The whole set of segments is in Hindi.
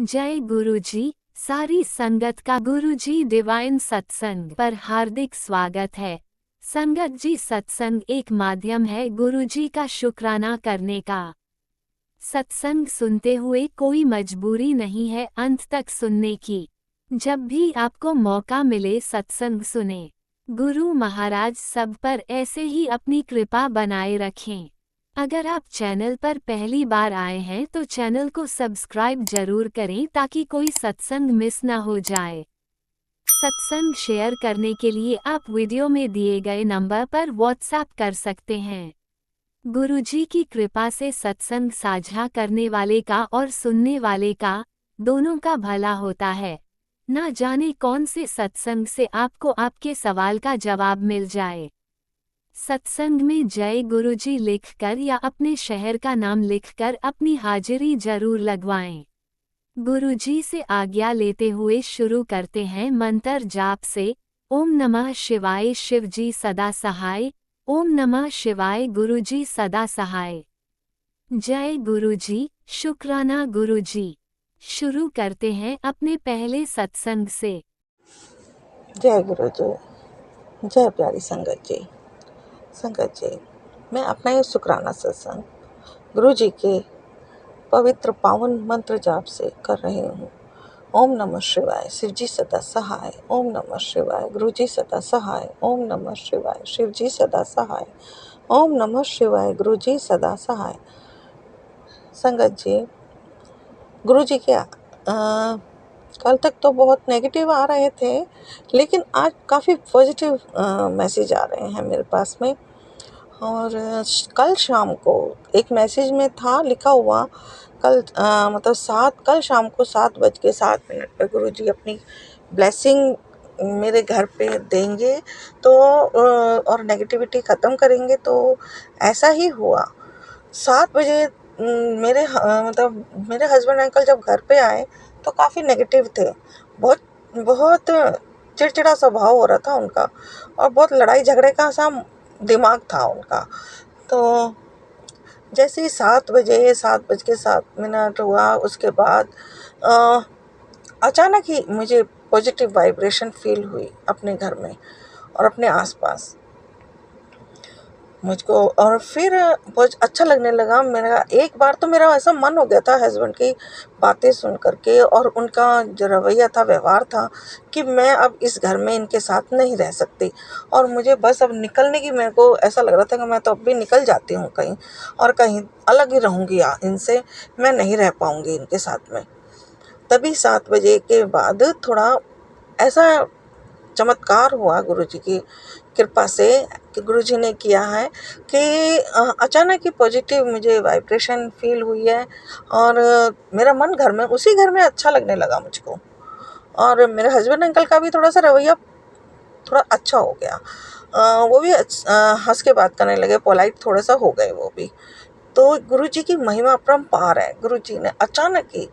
जय गुरुजी। सारी संगत का गुरुजी डिवाइन सत्संग पर हार्दिक स्वागत है। संगत जी, सत्संग एक माध्यम है गुरुजी का शुक्राना करने का। सत्संग सुनते हुए कोई मजबूरी नहीं है अंत तक सुनने की। जब भी आपको मौका मिले सत्संग सुने। गुरु महाराज सब पर ऐसे ही अपनी कृपा बनाए रखें। अगर आप चैनल पर पहली बार आए हैं तो चैनल को सब्सक्राइब जरूर करें ताकि कोई सत्संग मिस ना हो जाए। सत्संग शेयर करने के लिए आप वीडियो में दिए गए नंबर पर व्हाट्सएप कर सकते हैं। गुरुजी की कृपा से सत्संग साझा करने वाले का और सुनने वाले का दोनों का भला होता है। ना जाने कौन से सत्संग से आपको आपके सवाल का जवाब मिल जाए। सत्संग में जय गुरुजी लिखकर या अपने शहर का नाम लिखकर अपनी हाजिरी जरूर लगवाएं। गुरुजी से आज्ञा लेते हुए शुरू करते हैं मंत्र जाप से। ओम नमः शिवाय शिवजी सदा सहाय। ओम नमः शिवाय गुरुजी सदा सहाय। जय गुरुजी, शुक्राना गुरुजी। शुरू करते हैं अपने पहले सत्संग से। जय गुरु जी। जय प्यारी संगत जी। संगत जी, मैं अपना ये शुक्राना सत्संग गुरु जी के पवित्र पावन मंत्र जाप से कर रही हूँ। ओम नमः शिवाय शिव जी सदा सहाय। ओम नमः शिवाय गुरु जी सदा सहाय। ओम नमः शिवाय शिव जी सदा सहाय। ओम नमः शिवाय गुरु जी सदा सहाय। संगत जी, गुरु जी क्या कल तक तो बहुत नेगेटिव आ रहे थे, लेकिन आज काफ़ी पॉजिटिव मैसेज आ रहे हैं मेरे पास में। और कल शाम को एक मैसेज में था लिखा हुआ, कल शाम को 7:07 पर गुरुजी अपनी ब्लेसिंग मेरे घर पे देंगे तो और नेगेटिविटी ख़त्म करेंगे। तो ऐसा ही हुआ। 7 बजे मेरे हस्बैंड अंकल जब घर पे आए तो काफ़ी नेगेटिव थे। बहुत बहुत चिड़चिड़ा स्वभाव हो रहा था उनका और बहुत लड़ाई झगड़े का सा दिमाग था उनका। तो जैसे ही 7 बज के 7 मिनट हुआ, उसके बाद अचानक ही मुझे पॉजिटिव वाइब्रेशन फील हुई अपने घर में और अपने आसपास मुझको। और फिर बहुत अच्छा लगने लगा। एक बार तो मेरा ऐसा मन हो गया था हस्बैंड की बातें सुन करके और उनका जो रवैया था, व्यवहार था, कि मैं अब इस घर में इनके साथ नहीं रह सकती और मुझे बस अब निकलने की, मेरे को ऐसा लग रहा था कि मैं तो अब भी निकल जाती हूँ कहीं और कहीं अलग ही रहूँगी इनसे, मैं नहीं रह पाऊँगी इनके साथ में। तभी 7 बजे के बाद थोड़ा ऐसा चमत्कार हुआ गुरुजी की कृपा से कि गुरुजी ने किया है कि अचानक ही पॉजिटिव मुझे वाइब्रेशन फील हुई है और मेरा मन उसी घर में अच्छा लगने लगा मुझको। और मेरे हस्बैंड अंकल का भी थोड़ा सा रवैया थोड़ा अच्छा हो गया। वो भी हंस के बात करने लगे, पोलाइट थोड़ा सा हो गए वो भी। तो गुरुजी की महिमा अपरंपार है। गुरुजी ने अचानक ही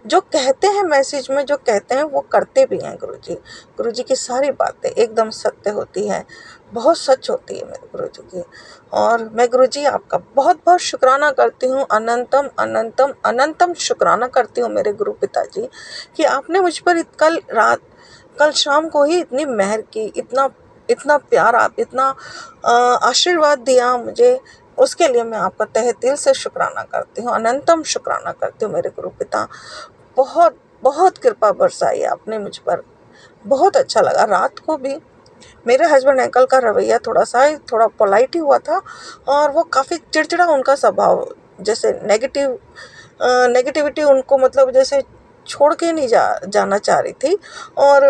जो कहते हैं, मैसेज में जो कहते हैं वो करते भी हैं। गुरुजी की सारी बातें एकदम सत्य होती हैं, बहुत सच होती है मेरे गुरुजी की। और मैं गुरुजी आपका बहुत बहुत शुक्राना करती हूँ, अनंतम अनंतम अनंतम शुक्राना करती हूँ मेरे गुरु पिताजी, कि आपने मुझ पर कल शाम को ही इतनी मेहर की, इतना इतना प्यार, आप इतना आशीर्वाद दिया मुझे। उसके लिए मैं आपका तहे दिल से शुक्राना करती हूँ, अनंतम शुक्राना करती हूँ मेरे गुरु पिता। बहुत बहुत कृपा बरसाई आपने मुझ पर, बहुत अच्छा लगा। रात को भी मेरे हस्बैंड अंकल का रवैया थोड़ा पोलाइट ही हुआ था और वो काफ़ी चिड़चिड़ा उनका स्वभाव, जैसे नेगेटिविटी उनको, मतलब जैसे छोड़ के नहीं जाना चाह रही थी और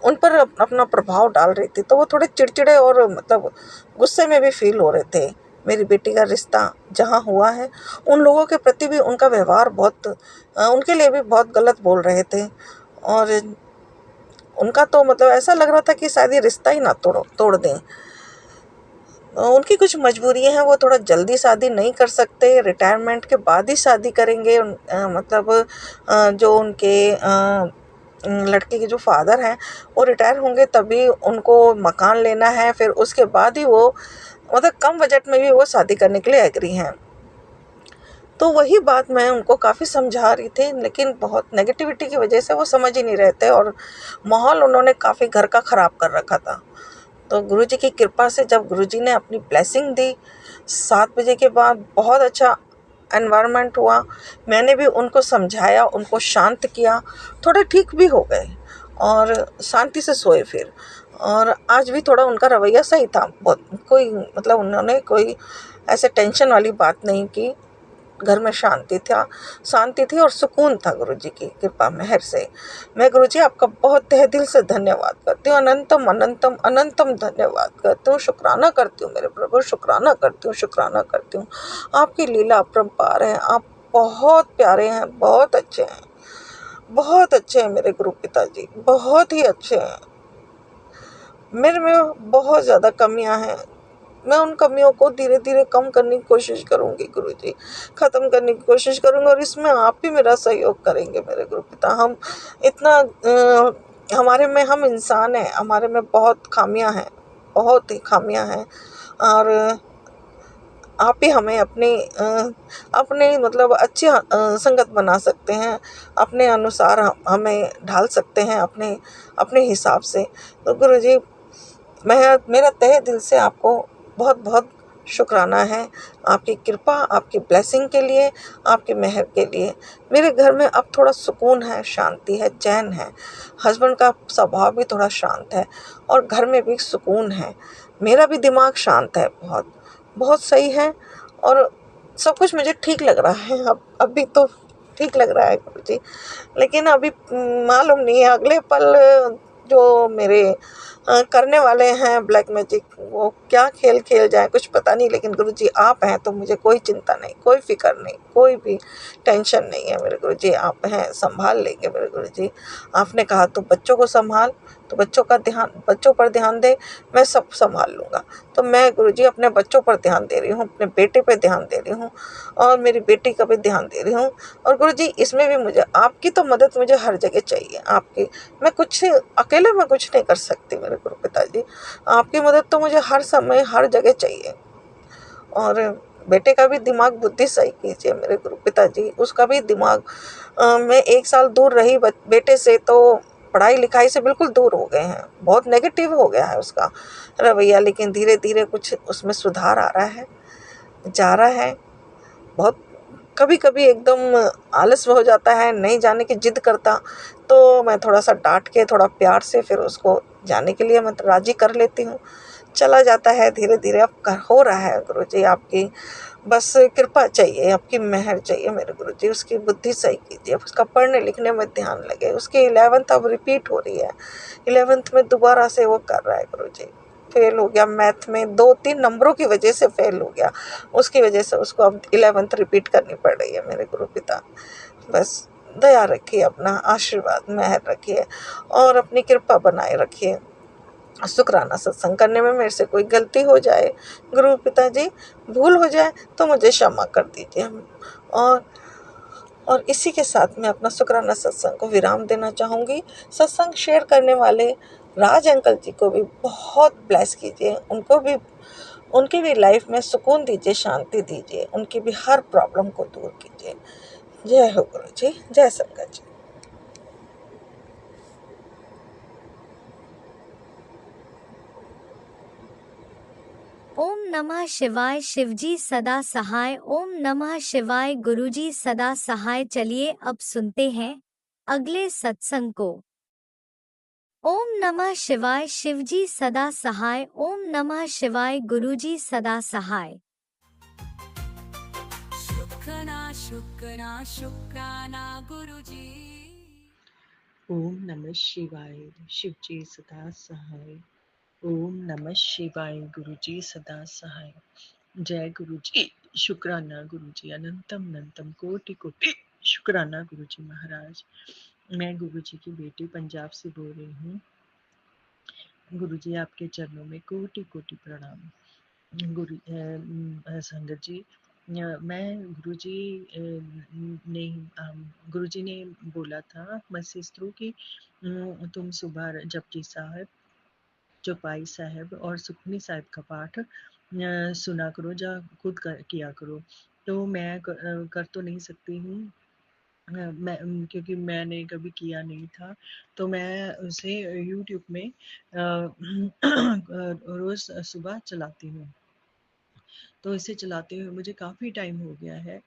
उन पर अपना प्रभाव डाल रही थी। तो वो थोड़े चिड़चिड़े और मतलब गुस्से में भी फील हो रहे थे। मेरी बेटी का रिश्ता जहाँ हुआ है, उन लोगों के प्रति भी उनका व्यवहार उनके लिए भी बहुत गलत बोल रहे थे। और उनका तो मतलब ऐसा लग रहा था कि शायद ये रिश्ता ही ना तोड़ दें। उनकी कुछ मजबूरियां हैं, वो थोड़ा जल्दी शादी नहीं कर सकते, रिटायरमेंट के बाद ही शादी करेंगे। जो उनके लड़के के जो फादर हैं वो रिटायर होंगे तभी उनको मकान लेना है, फिर उसके बाद ही वो मतलब कम बजट में भी वो शादी करने के लिए एग्री हैं। तो वही बात मैं उनको काफ़ी समझा रही थी, लेकिन बहुत नेगेटिविटी की वजह से वो समझ ही नहीं रहे थे और माहौल उन्होंने काफ़ी घर का ख़राब कर रखा था। तो गुरुजी की कृपा से जब गुरुजी ने अपनी ब्लेसिंग दी, 7 बजे के बाद बहुत अच्छा एनवायरनमेंट हुआ। मैंने भी उनको समझाया, उनको शांत किया, थोड़े ठीक भी हो गए और शांति से सोए फिर। और आज भी थोड़ा उनका रवैया सही था, बहुत कोई मतलब उन्होंने कोई ऐसे टेंशन वाली बात नहीं की। घर में शांति थी और सुकून था गुरुजी की कृपा मेहर से। मैं गुरुजी आपका बहुत तहे दिल से धन्यवाद करती हूँ, अनंतम अनंतम अनंतम धन्यवाद करती हूँ, शुक्राना करती हूँ मेरे प्रभु, शुक्राना करती हूँ, शुक्राना करती हूँ। आपकी लीला अपरंपार है, आप बहुत प्यारे हैं, बहुत अच्छे हैं, बहुत अच्छे हैं मेरे गुरु पिताजी, बहुत ही अच्छे हैं। मेरे में बहुत ज़्यादा कमियां हैं, मैं उन कमियों को धीरे-धीरे कम करने की कोशिश करूँगी गुरुजी, ख़त्म करने की कोशिश करूँगी और इसमें आप भी मेरा सहयोग करेंगे मेरे गुरुपिता। हम इतना हमारे में हम इंसान हैं, हमारे में बहुत ख़ामियाँ हैं, बहुत ही ख़ामियाँ हैं और आप ही हमें अपने मतलब अच्छी संगत बना सकते हैं, अपने अनुसार हमें ढाल सकते हैं अपने अपने हिसाब से। तो गुरुजी मेरा तहे दिल से आपको बहुत-बहुत शुक्राना है, आपकी कृपा, आपकी ब्लेसिंग के लिए, आपकी मेहर के लिए। मेरे घर में अब थोड़ा सुकून है, शांति है, चैन है। हस्बैंड का स्वभाव भी थोड़ा शांत है और घर में भी सुकून है। मेरा भी दिमाग शांत है बहुत, बहुत सही है और सब कुछ मुझे ठीक लग रहा है। अब अभी तो ठीक लग रहा है गुरुजी, लेकिन अभी मालूम नहीं है अगले पल जो मेरे करने वाले हैं ब्लैक मैजिक, वो क्या खेल खेल जाए कुछ पता नहीं। लेकिन गुरुजी आप हैं तो मुझे कोई चिंता नहीं, कोई फ़िक्र नहीं, कोई भी टेंशन नहीं है मेरे गुरुजी, आप हैं, सँभाल लेंगे मेरे गुरुजी। आपने कहा तो बच्चों को सँभाल, तो बच्चों पर ध्यान दे, मैं सब सँभाल लूँगा। तो मैं गुरुजी अपने बच्चों पर ध्यान दे रही हूँ, अपने बेटे पे ध्यान दे रही हूँ और मेरी बेटी का भी ध्यान दे रही हूँ। और गुरुजी इसमें भी मुझे आपकी तो मदद मुझे हर जगह चाहिए, आपकी। मैं कुछ अकेले में कुछ नहीं कर सकती मेरे गुरु पिताजी, आपकी मदद तो मुझे हर समय हर जगह चाहिए। और बेटे का भी दिमाग बुद्धि सही कीजिए मेरे गुरु पिताजी, उसका भी दिमाग मैं 1 साल दूर रही बेटे से तो पढ़ाई लिखाई से बिल्कुल दूर हो गए हैं, बहुत नेगेटिव हो गया है उसका रवैया, लेकिन धीरे-धीरे कुछ उसमें सुधार आ रहा है, जा रहा है। बहुत कभी-कभी एकदम आलस हो जाता है, नहीं जाने की ज़िद करता, तो मैं थोड़ा-सा डाँट के, थोड़ा प्यार से फिर उसको जाने के लिए मैं राज़ी कर लेती हूँ। चला जाता है धीरे-धीरे, अब हो रहा है गुरुजी, आपकी बस कृपा चाहिए, आपकी मेहर चाहिए मेरे गुरुजी, उसकी बुद्धि सही कीजिए, उसका पढ़ने-लिखने में ध्यान लगे। उसकी 11th अब रिपीट हो रही है, 11th में दोबारा से वो कर रहा है गुरुजी, फ़ेल हो गया मैथ में, 2-3 नंबरों की वजह से फ़ेल हो गया। उसकी वजह से उसको अब 11th रिपीट करनी पड़ रही है मेरे गुरुपिता। बस दया रखिए, अपना आशीर्वाद, मेहर रखिए और अपनी कृपा बनाए रखिए। शुक्राना सत्संग करने में मेरे से कोई गलती हो जाए, गुरु पिताजी भूल हो जाए तो मुझे क्षमा कर दीजिए। और और इसी के साथ मैं अपना शुक्राना सत्संग को विराम देना चाहूँगी। सत्संग शेयर करने वाले राज अंकल जी को भी बहुत ब्लेस कीजिए, उनकी भी लाइफ में सुकून दीजिए, शांति दीजिए, उनकी भी हर प्रॉब्लम को दूर कीजिए। जय हो गुरु जी, जय संगत जी। ओम नमः शिवाय। शिवजी सदा सहाय। ओम नमः शिवाय। गुरुजी सदा सहाय। चलिए अब सुनते हैं अगले सत्संग को। ओम नमः शिवाय। शिवजी सदा सहाय। ओम नमः शिवाय। गुरुजी सदा सहाय। शुक्राना गुरुजी। ओम नमः शिवाय। शिवजी सदा सहाय। ओम नमः शिवाय। गुरुजी सदा सहाय। जय गुरुजी। शुक्राना गुरुजी, अनंतम अनंतम कोटि कोटि शुक्राना गुरुजी महाराज। मैं गुरुजी की बेटी पंजाब से बोल रही हूँ। गुरुजी आपके चरणों में कोटि कोटि प्रणाम। संगत जी, मैं गुरुजी ने बोला था मैसेज थ्रू कि तुम सुबह जपजी साहब, चौपाई साहब और सुखमनी साहब का पाठ सुना करो या खुद किया करो। तो मैं कर तो नहीं सकती हूँ, क्योंकि मैंने कभी किया नहीं था, तो मैं उसे यूट्यूब में रोज़ सुबह चलाती हूँ। तो इसे चलाते हुए मुझे काफ़ी टाइम हो गया है।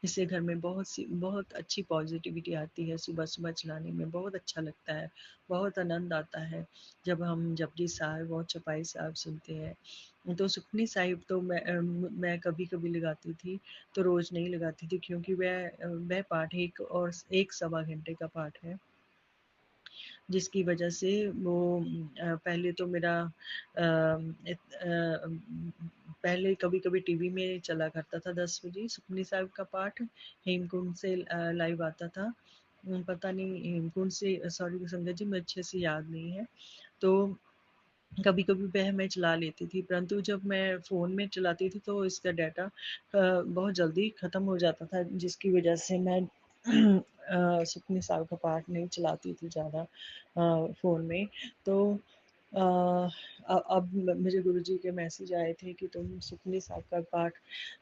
इससे घर में बहुत अच्छी पॉजिटिविटी आती है, सुबह-सुबह चलाने में बहुत अच्छा लगता है, बहुत आनंद आता है। जब हम जपजी साहिब और चौपाई साहिब सुनते हैं, तो सुखमनी साहिब तो मैं कभी-कभी लगाती थी, तो रोज़ नहीं लगाती थी, क्योंकि वह पाठ 1 और 1 सवा घंटे का पाठ है। जिसकी वजह से वो पहले तो मेरा पहले कभी-कभी टीवी में चला करता था 10 बजे सुखमनी साहिब का पाठ, हेमकुंड से लाइव आता था। पता नहीं हेमकुंड से, सॉरी संगत जी, मुझे अच्छे से याद नहीं है। तो कभी-कभी वह मैं चला लेती थी, परंतु जब मैं फ़ोन में चलाती थी तो इसका डाटा बहुत जल्दी ख़त्म हो जाता था, जिसकी वजह से मैं सुखमनी साहिब का पाठ नहीं चलाती थी ज़्यादा फ़ोन में। तो अ, अब मुझे गुरुजी के मैसेज आए थे कि तुम सुखमनी साहिब का पाठ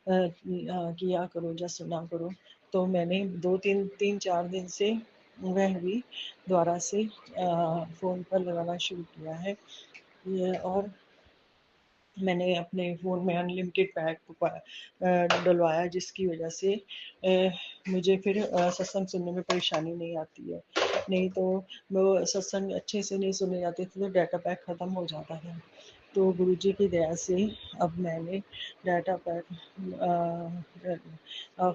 किया करो या सुना करो। तो मैंने 2-3 3-4 दिन से वह भी दोबारा से फ़ोन पर लगाना शुरू किया है। ये और मैंने अपने फ़ोन में अनलिमिटेड पैक डलवाया, जिसकी वजह से मुझे फिर सत्संग सुनने में परेशानी नहीं आती है। नहीं तो वो सत्संग अच्छे से नहीं सुने जाते थे, तो डाटा पैक ख़त्म हो जाता था। तो गुरुजी की दया से अब मैंने डाटा पैक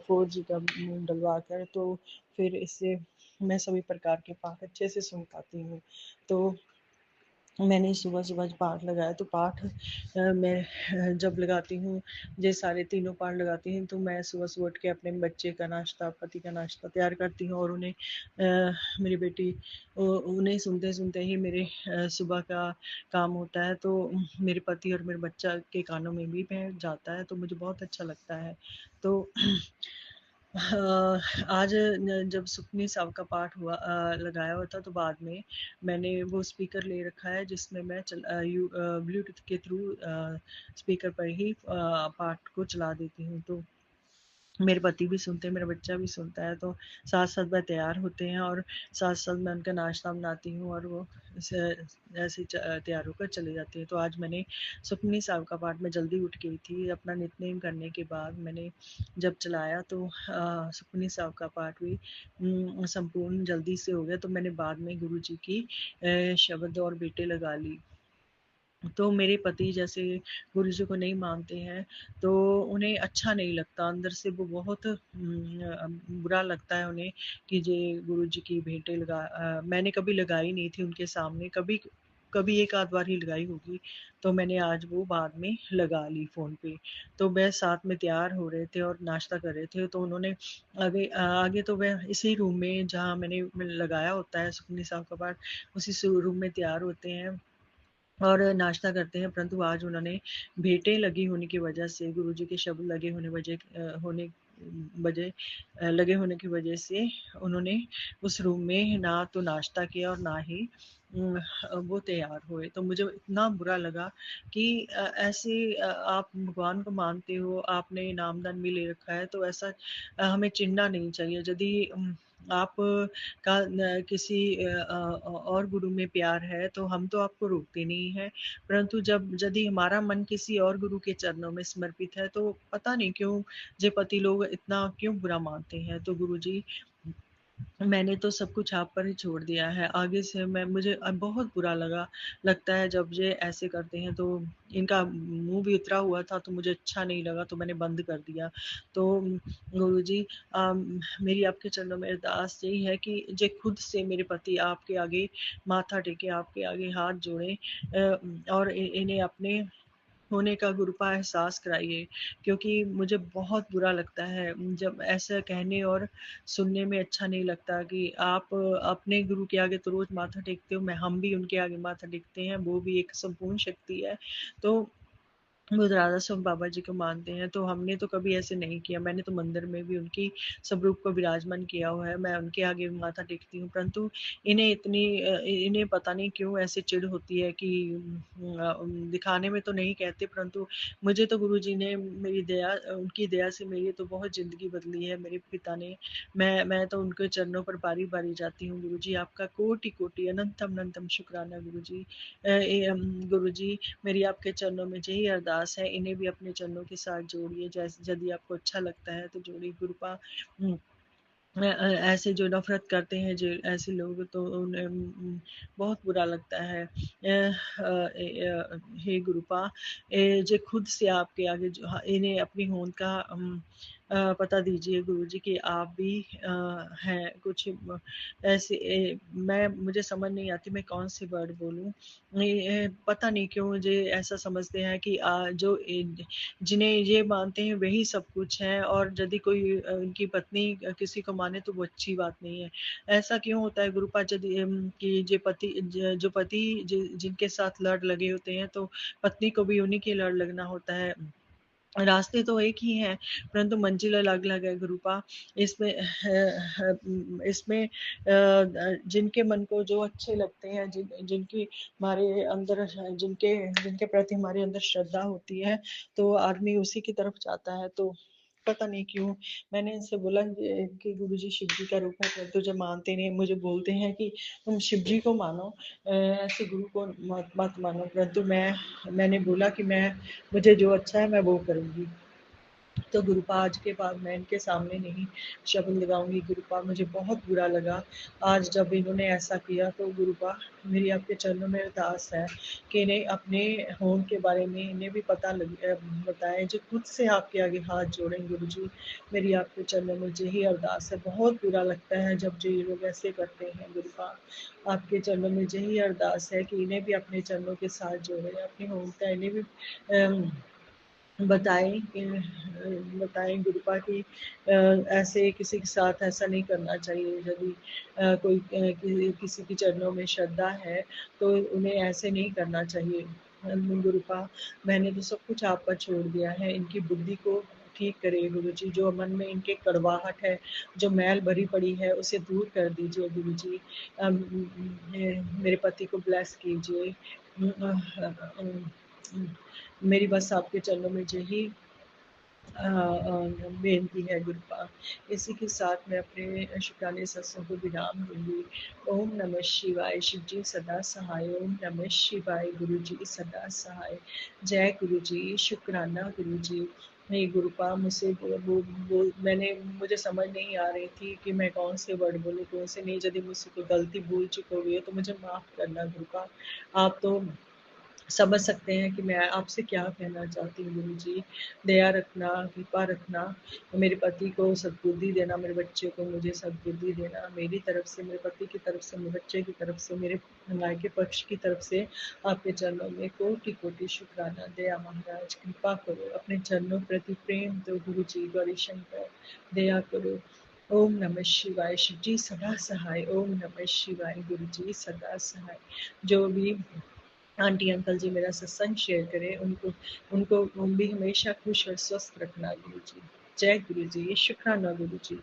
4G का डलवा कर, तो फिर इससे मैं सभी प्रकार के पाठ अच्छे से सुन पाती हूँ। तो मैंने सुबह-सुबह पाठ लगाया, तो पाठ मैं जब लगाती हूँ, ये सारे तीनों पाठ लगाती हूँ, तो मैं सुबह-सुबह उठ के अपने बच्चे का नाश्ता, पति का नाश्ता तैयार करती हूँ, और उन्हें मेरी बेटी उन्हें सुनते-सुनते ही मेरे सुबह का काम होता है, तो मेरे पति और मेरे बच्चा के कानों में भी बह जाता है, तो मुझे बहुत अच्छा लगता है। तो आज जब सुखमनी साहब का पाठ हुआ लगाया हुआ था, तो बाद में मैंने वो स्पीकर ले रखा है, जिसमें मैं ब्लूटूथ के थ्रू स्पीकर पर ही पाठ को चला देती हूँ। तो मेरे पति भी सुनते हैं, मेरा बच्चा भी सुनता है, तो साथ-साथ वह तैयार होते हैं, और साथ-साथ मैं उनका नाश्ता बनाती हूँ, और वो ऐसे तैयार होकर चले जाते हैं। तो आज मैंने सुखमनी साहब का पाठ मैं जल्दी उठ गई थी, अपना नित्य-नेम करने के बाद मैंने जब चलाया, तो सुखमनी साहब का पाठ भी संपूर्ण जल्दी से हो गया, तो मैंने बाद में गुरुजी की शब्द और बेटे लगा ली। तो मेरे पति जैसे गुरुजी को नहीं मानते हैं, तो उन्हें अच्छा नहीं लगता, अंदर से वो बहुत बुरा लगता है उन्हें कि ये गुरुजी की भेंटें मैंने कभी लगाई नहीं थी उनके सामने, कभी कभी एक आध बार ही लगाई होगी, तो मैंने आज वो बाद में लगा ली फ़ोन पे। तो वह साथ में तैयार हो रहे थे और नाश्ता कर रहे थे, तो उन्होंने आगे तो वह इसी रूम में जहाँ मैंने लगाया होता है सुखमनी साहब का पाठ, उसी रूम में तैयार होते हैं और नाश्ता करते हैं, परंतु आज उन्होंने भेंटें लगी होने की वजह से, गुरुजी के शब्द लगे होने की वजह से उन्होंने उस रूम में ना तो नाश्ता किया और ना ही वो तैयार हुए। तो मुझे इतना बुरा लगा कि ऐसे आप भगवान को मानते हो, आपने नामदान भी ले रखा है, तो ऐसा हमें चिढ़ना नहीं चाहिए। यदि आप का किसी और गुरु में प्यार है, तो हम तो आपको रोकते नहीं हैं, परंतु जब यदि हमारा मन किसी और गुरु के चरणों में समर्पित है, तो पता नहीं क्यों ये पति लोग इतना क्यों बुरा मानते हैं। तो गुरुजी, मैंने तो सब कुछ आप पर ही छोड़ दिया है। आगे से मुझे बहुत बुरा लगता है जब ये ऐसे करते हैं, तो इनका मुँह भी उतरा हुआ था, तो मुझे अच्छा नहीं लगा, तो मैंने बंद कर दिया। तो गुरुजी, मेरी आपके चरणों में अरदास यही है कि जे खुद से मेरे पति आपके आगे माथा टेके, आपके आगे हाथ जोड़ें, और इन्हें अपने होने का गुरु का एहसास कराइए, क्योंकि मुझे बहुत बुरा लगता है जब ऐसा कहने और सुनने में अच्छा नहीं लगता कि आप अपने गुरु के आगे तो रोज़ माथा टेकते हो, हम भी उनके आगे माथा टेकते हैं, वो भी एक संपूर्ण शक्ति है। तो राधा स्वामी बाबा जी को मानते हैं, तो हमने तो कभी ऐसे नहीं किया। मैंने तो मंदिर में भी उनकी स्वरूप को विराजमान किया हुआ है, मैं उनके आगे माथा टेकती हूँ। परंतु इन्हें पता नहीं क्यों ऐसे चिढ़ होती है कि दिखाने में तो नहीं कहते, परंतु मुझे तो गुरुजी ने मेरी दया उनकी दया से मेरी तो बहुत ज़िंदगी बदली है। मेरे पिता ने मैं तो उनके चरणों पर बारी-बारी जाती हूँ। गुरुजी आपका कोटि-कोटि अनंतम अनंतम शुक्राना गुरुजी। गुरुजी मेरी आपके चरणों में यही अरदास है, इन्हें भी अपने चरणों के साथ जोड़िए। जैसे यदि आपको अच्छा लगता है तो जोड़िए। गुरुपा ऐसे जो नफ़रत करते हैं, जो ऐसे लोग, तो उन्हें बहुत बुरा लगता है। हे गुरुपा, जे खुद से आपके आगे जो इन्हें अपनी होंद का पता दीजिए गुरुजी कि आप भी हैं कुछ ऐसे मैं मुझे समझ नहीं आती मैं कौन से वर्ड बोलूँ। पता नहीं क्यों मुझे ऐसा समझते हैं कि जिन्हें ये मानते हैं वही सब कुछ है, और यदि कोई उनकी पत्नी किसी को माने तो वो अच्छी बात नहीं है। ऐसा क्यों होता है गुरुपा, यदि कि जो पति जिनके साथ लड़ लगे होते हैं, तो पत्नी को भी उन्हीं के लड़ लगना होता है। रास्ते तो एक ही हैं, परंतु मंजिल अलग-अलग है गुरुपा। इसमें जिनके मन को जो अच्छे लगते हैं, जिनकी हमारे अंदर जिनके जिनके प्रति हमारे अंदर श्रद्धा होती है, तो आदमी उसी की तरफ जाता है। तो पता नहीं क्यों मैंने इनसे बोला कि गुरुजी शिव जी का रूप है, परंतु जब मानते नहीं, मुझे बोलते हैं कि तुम शिव जी को मानो, ऐसे गुरु को मत मानो। परंतु मैंने बोला कि मुझे जो अच्छा है मैं वो करूँगी। तो गुरुपा आज के बाद मैं इनके सामने नहीं शब्द लगाऊंगी। गुरुपा मुझे बहुत बुरा लगा आज जब इन्होंने ऐसा किया। तो गुरुपा मेरी आपके चरणों में अरदास है कि इन्हें अपने होम के बारे में इन्हें भी पता बताएं, जो खुद से आपके आगे हाथ जोड़ें। गुरुजी मेरी आपके चरणों में यही अरदास है। बहुत बुरा लगता है जब जो ये लोग ऐसे करते हैं। गुरुपा आपके चरणों में यही अरदास है कि इन्हें भी अपने चरणों के साथ जोड़ें, अपने होम का इन्हें भी बताएं कि बताएं गुरुपा कि ऐसे किसी के साथ ऐसा नहीं करना चाहिए। यदि कोई किसी के चरणों में श्रद्धा है तो उन्हें ऐसे नहीं करना चाहिए। गुरुपा मैंने तो सब कुछ आप पर छोड़ दिया है, इनकी बुद्धि को ठीक करिए गुरुजी। जो मन में इनके कड़वाहट है, जो मैल भरी पड़ी है, उसे दूर कर दीजिए गुरुजी। मेरे पति को ब्लेस कीजिए। मेरी बस आपके चरणों में यही बेनती है गुरुपा। इसी के साथ मैं अपने शुक्राने सत्संग को विराम दूंगी। ओम नमः शिवाय। शिव जी सदा सहाय। ओम नमः शिवाय। गुरु जी सदा सहाय। जय गुरु जी। शुक्राना गुरु जी। नहीं गुरुपा मुझसे मुझे समझ नहीं आ रही थी कि मैं कौन से वर्ड बोलूँ कौन से नहीं। यदि मुझसे कोई गलती भूल चुकी हुई है तो मुझे माफ़ करना गुरुपा। आप तो समझ सकते हैं कि मैं आपसे क्या कहना चाहती हूँ गुरुजी। दया रखना, कृपा रखना, मेरे पति को सद्बुद्धि देना, मेरे बच्चे को मुझे सद्बुद्धि देना। मेरी तरफ से, मेरे पति की तरफ से, मेरे बच्चे की तरफ से, मेरे मायके पक्ष की तरफ से आपके चरणों में कोटि-कोटि शुक्राना। दया महाराज कृपा करो, अपने चरणों प्रति प्रेम दो गुरुजी। गौरी शंकर दया करो। ओम नमः शिवाय। शिव जी सदा सहाय। ओम नमः शिवाय। गुरु जी सदा सहाय। जो भी आंटी अंकल जी मेरा सत्संग शेयर करें, उनको उनको भी हमेशा खुश और स्वस्थ रखना गुरु जी। जय गुरु जी। शुक्राना गुरु जी।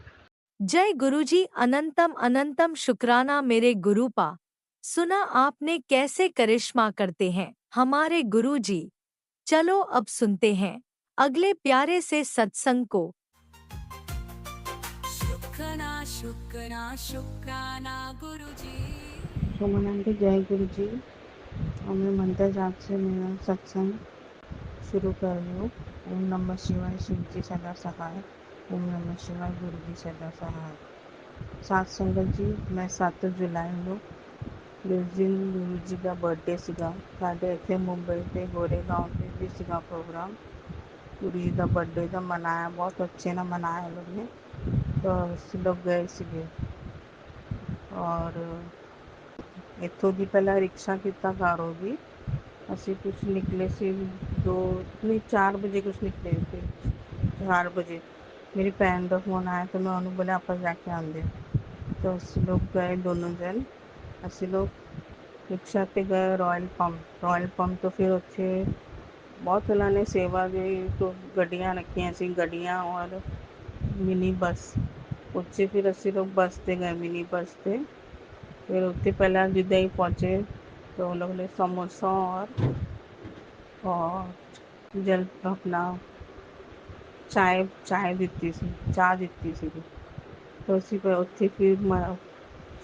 जय गुरुजी। अनंतम अनंतम शुक्राना मेरे गुरुपा। सुना आपने कैसे करिश्मा करते हैं हमारे गुरुजी। चलो अब सुनते हैं अगले प्यारे से सत्संग को। शुक्राना शुक्राना शुक्राना गुरुजी। सोमानंद जय गुरु जी। और मैं मंत्र जाप से मेरा सत्संग शुरू कर रही हूँ। ओम नमः शिवाय। शिव जी सदा सहाय। ओम नमः शिवाय। गुरु जी सदा सहाय। सात संगत जी, मैं 7 ਜੁਲਾਈ ਨੂੰ ਜਿਸ ਦਿਨ ਗੁਰੂ ਜੀ ਦਾ ਬਰਥਡੇ ਸੀਗਾ, ਸਾਡੇ ਇੱਥੇ ਮੁੰਬਈ ਤੇ ਗੋਰੇਗਾंव ਤੇ ਵੀ ਸੀਗਾ ਪ੍ਰੋਗਰਾਮ। गुरु जी का बर्थडे का मनाया, बहुत अच्छे ना मनाया लोग ने। तो ਅਸੀਂ ਲੋग गए ਸੀਗੇ और ਇੱਥੋਂ ਦੀ ਪਹਿਲਾਂ ਰਿਕਸ਼ਾ ਕੀਤਾ ਘਰੋਂ ਦੀ। ਅਸੀਂ ਕੁਛ ਨਿਕਲੇ ਸੀ 2 ਨਹੀਂ 4 ਵਜੇ ਕੁਛ ਨਿਕਲੇ ਸੀ। 4 ਵਜੇ मेरी भैन का फ़ोन आया तो मैं उन्होंने बोला आप जाके आंदे। तो ਅਸੀਂ लोग गए दोनों जन। ਅਸੀਂ लोग रिक्शा पे गए रॉयल पंप तो फिर ਉੱਥੇ ਬਹੁਤ ਉਹਨਾਂ ਨੇ ਸੇਵਾ ਦੀ ਤੋਂ ਗੱਡੀਆਂ ਰੱਖੀਆਂ ਸੀ, ਗੱਡੀਆਂ ਔਰ ਮਿਨੀ ਬੱਸ। ਉੱਥੇ ਫਿਰ ਅਸੀਂ ਲੋग ਬੱਸ 'ਤੇ ਗਏ, ਮਿਨੀ ਬੱਸ 'ਤੇ। फिर उससे पहले जिद्दां ही पहुँचे तो उन लोगों ने समोसा और जल अपना चाय चाय ਦਿੱਤੀ ਸੀ, ਚਾਹ ਦਿੱਤੀ ਸੀਗੀ। तो उसी पर ਉੱਥੇ फिर